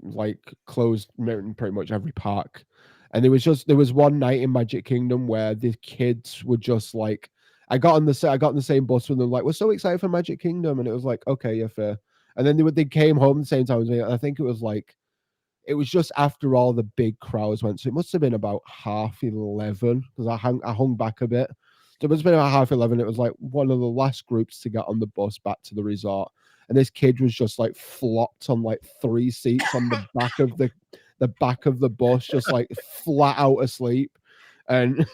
A: like closed pretty much every park, and there was one night in Magic Kingdom where the kids were just like, I got on the same bus with them, like, we're so excited for Magic Kingdom, and it was like, okay, yeah, fair. And then they came home the same time as me. And I think it was just after all the big crowds went, so it must have been about 11:30 because I hung back a bit. So it must have been about 11:30. It was like one of the last groups to get on the bus back to the resort, and this kid was just like flopped on like 3 seats on the back of the bus, just like flat out asleep. And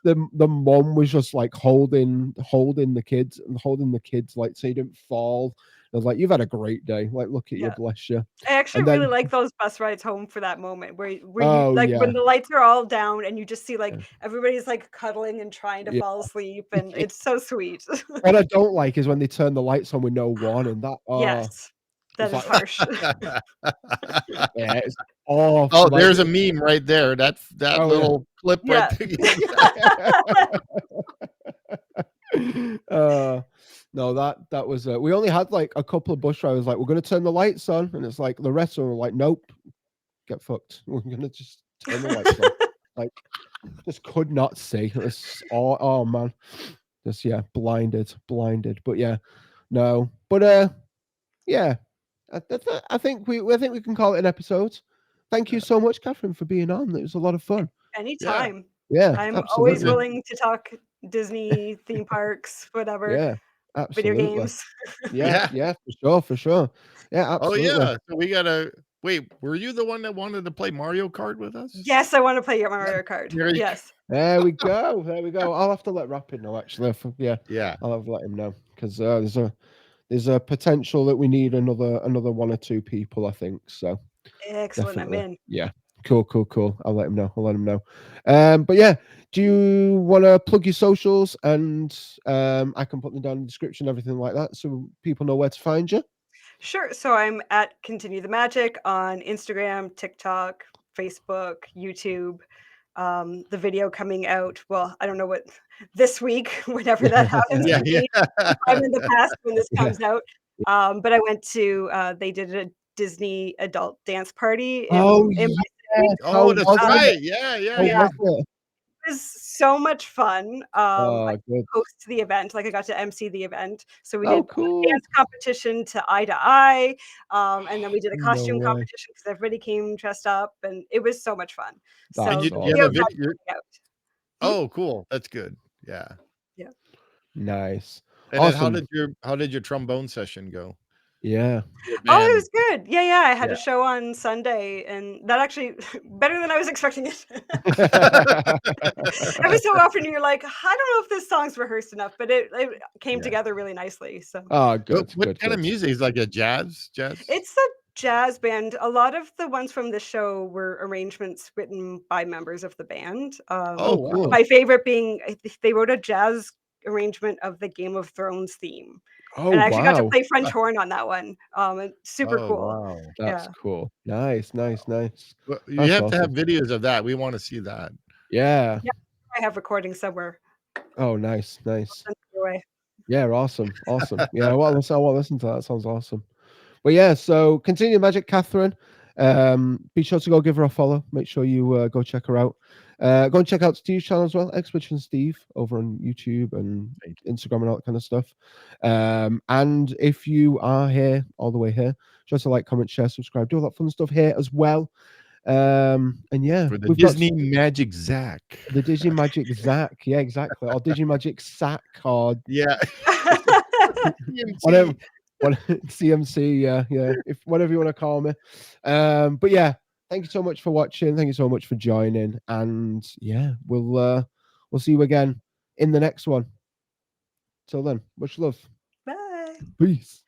A: the mom was just like holding the kids like so he didn't fall. I was like, you've had a great day. Like, look at you,
B: Yeah.
A: bless you.
B: I actually
A: And
B: really
A: then,
B: like those bus rides home for that moment where you
A: oh
B: like
A: yeah,
B: when the lights are all down and you just see like
A: yeah,
B: everybody's like cuddling and trying to
A: yeah.
B: fall asleep and it's so sweet.
A: What I don't like is when they turn the lights on with no warning. That
B: Yes. That
A: it's
B: is
A: like
B: harsh.
A: yeah, it's off.
C: Oh,
A: Like,
C: there's a meme right there. That
A: oh yeah.
C: little clip right
B: Yeah.
C: there.
A: No, that was we only had like a couple of bus drivers like, we're gonna turn the lights on, and it's like the rest of them were like, nope, get fucked. We're gonna just turn the lights on. Like, just could not see. It's oh man. Just blinded. But yeah, no. But yeah. I think we can call it an episode. Thank you so much, Kathryn, for being on. It was a lot of fun.
C: Yeah,
B: Anytime.
A: Yeah,
B: I'm always
A: absolutely.
B: willing to talk Disney theme parks, whatever,
A: Yeah,
B: video
A: absolutely.
B: games.
A: Yeah,
C: yeah.
A: yeah, for sure. Yeah,
C: Oh,
A: absolutely.
C: yeah. So we gotta wait, were you the one that wanted to play Mario Kart with us?
B: Yes, I wanna play your Mario Kart.
C: There you go.
B: Yes.
A: There we go. There we go. I'll have to let Rapid know actually. Yeah,
C: Yeah.
A: I'll have to let him know because there's a potential that we need another one or two people, I think. So
B: Excellent, I'm
A: definitely.
B: in.
A: Yeah. Cool. I'll let him know. But yeah, do you want to plug your socials and I can put them down in the description, everything like that, so people know where to find you?
B: Sure. So I'm at Continue the Magic on Instagram, TikTok, Facebook, YouTube. The video coming out. Well, I don't know what this week, whenever that happens
C: Yeah,
B: to
C: yeah.
B: be. I'm in the past when this
A: Yeah.
B: comes out. But I went to they did a Disney adult dance party
A: Oh
B: in
A: yeah.
B: my city.
C: Oh, that's
A: Was it?
C: right. Yeah, yeah,
A: How
B: Yeah,
C: yeah.
A: was it?
B: it was so much fun. I
A: Oh, good.
B: host the event, like I got to MC the event. So we
A: Oh,
B: did a
A: cool.
B: dance competition to eye to eye, and then we did a
A: No
B: costume
A: way.
B: competition because everybody came dressed up, and it was so much fun.
C: And
B: So
A: That's
C: you
B: the
C: you have a
B: video
A: awesome.
B: got
C: video.
B: out. Hmm?
C: Oh, cool. That's good. Yeah.
B: Yeah.
A: Nice.
C: And then
A: Awesome.
C: how did your trombone session go?
A: Yeah.
C: Your
B: Oh, it
C: band.
B: was good. Yeah. I had
C: Yeah.
B: a show on Sunday, and that actually better than I was expecting it. Every so often, you're like, I don't know if this song's rehearsed enough, but it came
C: Yeah.
B: together really nicely. So
A: Oh,
C: What
A: good,
C: what kind of
A: good.
C: music? Is like a jazz?
B: it's a jazz band. A lot of the ones from the show were arrangements written by members of the band.
C: Oh,
A: Oh,
C: wow.
A: cool.
B: My favorite being they wrote a jazz arrangement of the Game of Thrones theme.
A: Oh,
B: And I actually got to
A: wow.
B: play French horn on that one. It's super
C: Oh,
B: cool.
C: wow.
A: That's
B: Yeah.
A: cool. Nice.
C: Well, you
A: That's
C: have to have
A: awesome.
C: videos of that. We wanna see that.
A: Yeah.
B: Yeah. I have recordings somewhere.
A: Oh, nice.
B: I'll send it your way.
A: Yeah, awesome. Yeah, well, I want to listen to that. That sounds awesome. But yeah, so continue magic, Kathryn. Be sure to go give her a follow. Make sure you go check her out. Go and check out Steve's channel as well, Expedition Steve, over on YouTube and
C: Thank
A: Instagram and all that kind of stuff. And if you are here all the way here, just to like, comment, share, subscribe, do all that fun stuff here as well. And yeah,
C: For the
A: we've got
C: Disney Magic Zack.
A: the Disney Magic Zack. Yeah, exactly. Or Disney Magic Sack or
C: Yeah.
A: whatever.
C: CMC.
A: What CMC, yeah, if whatever you want to call me. But yeah, thank you so much for watching. Thank you so much for joining. And yeah, we'll see you again in the next one. Till then, much love.
B: Bye.
A: Peace.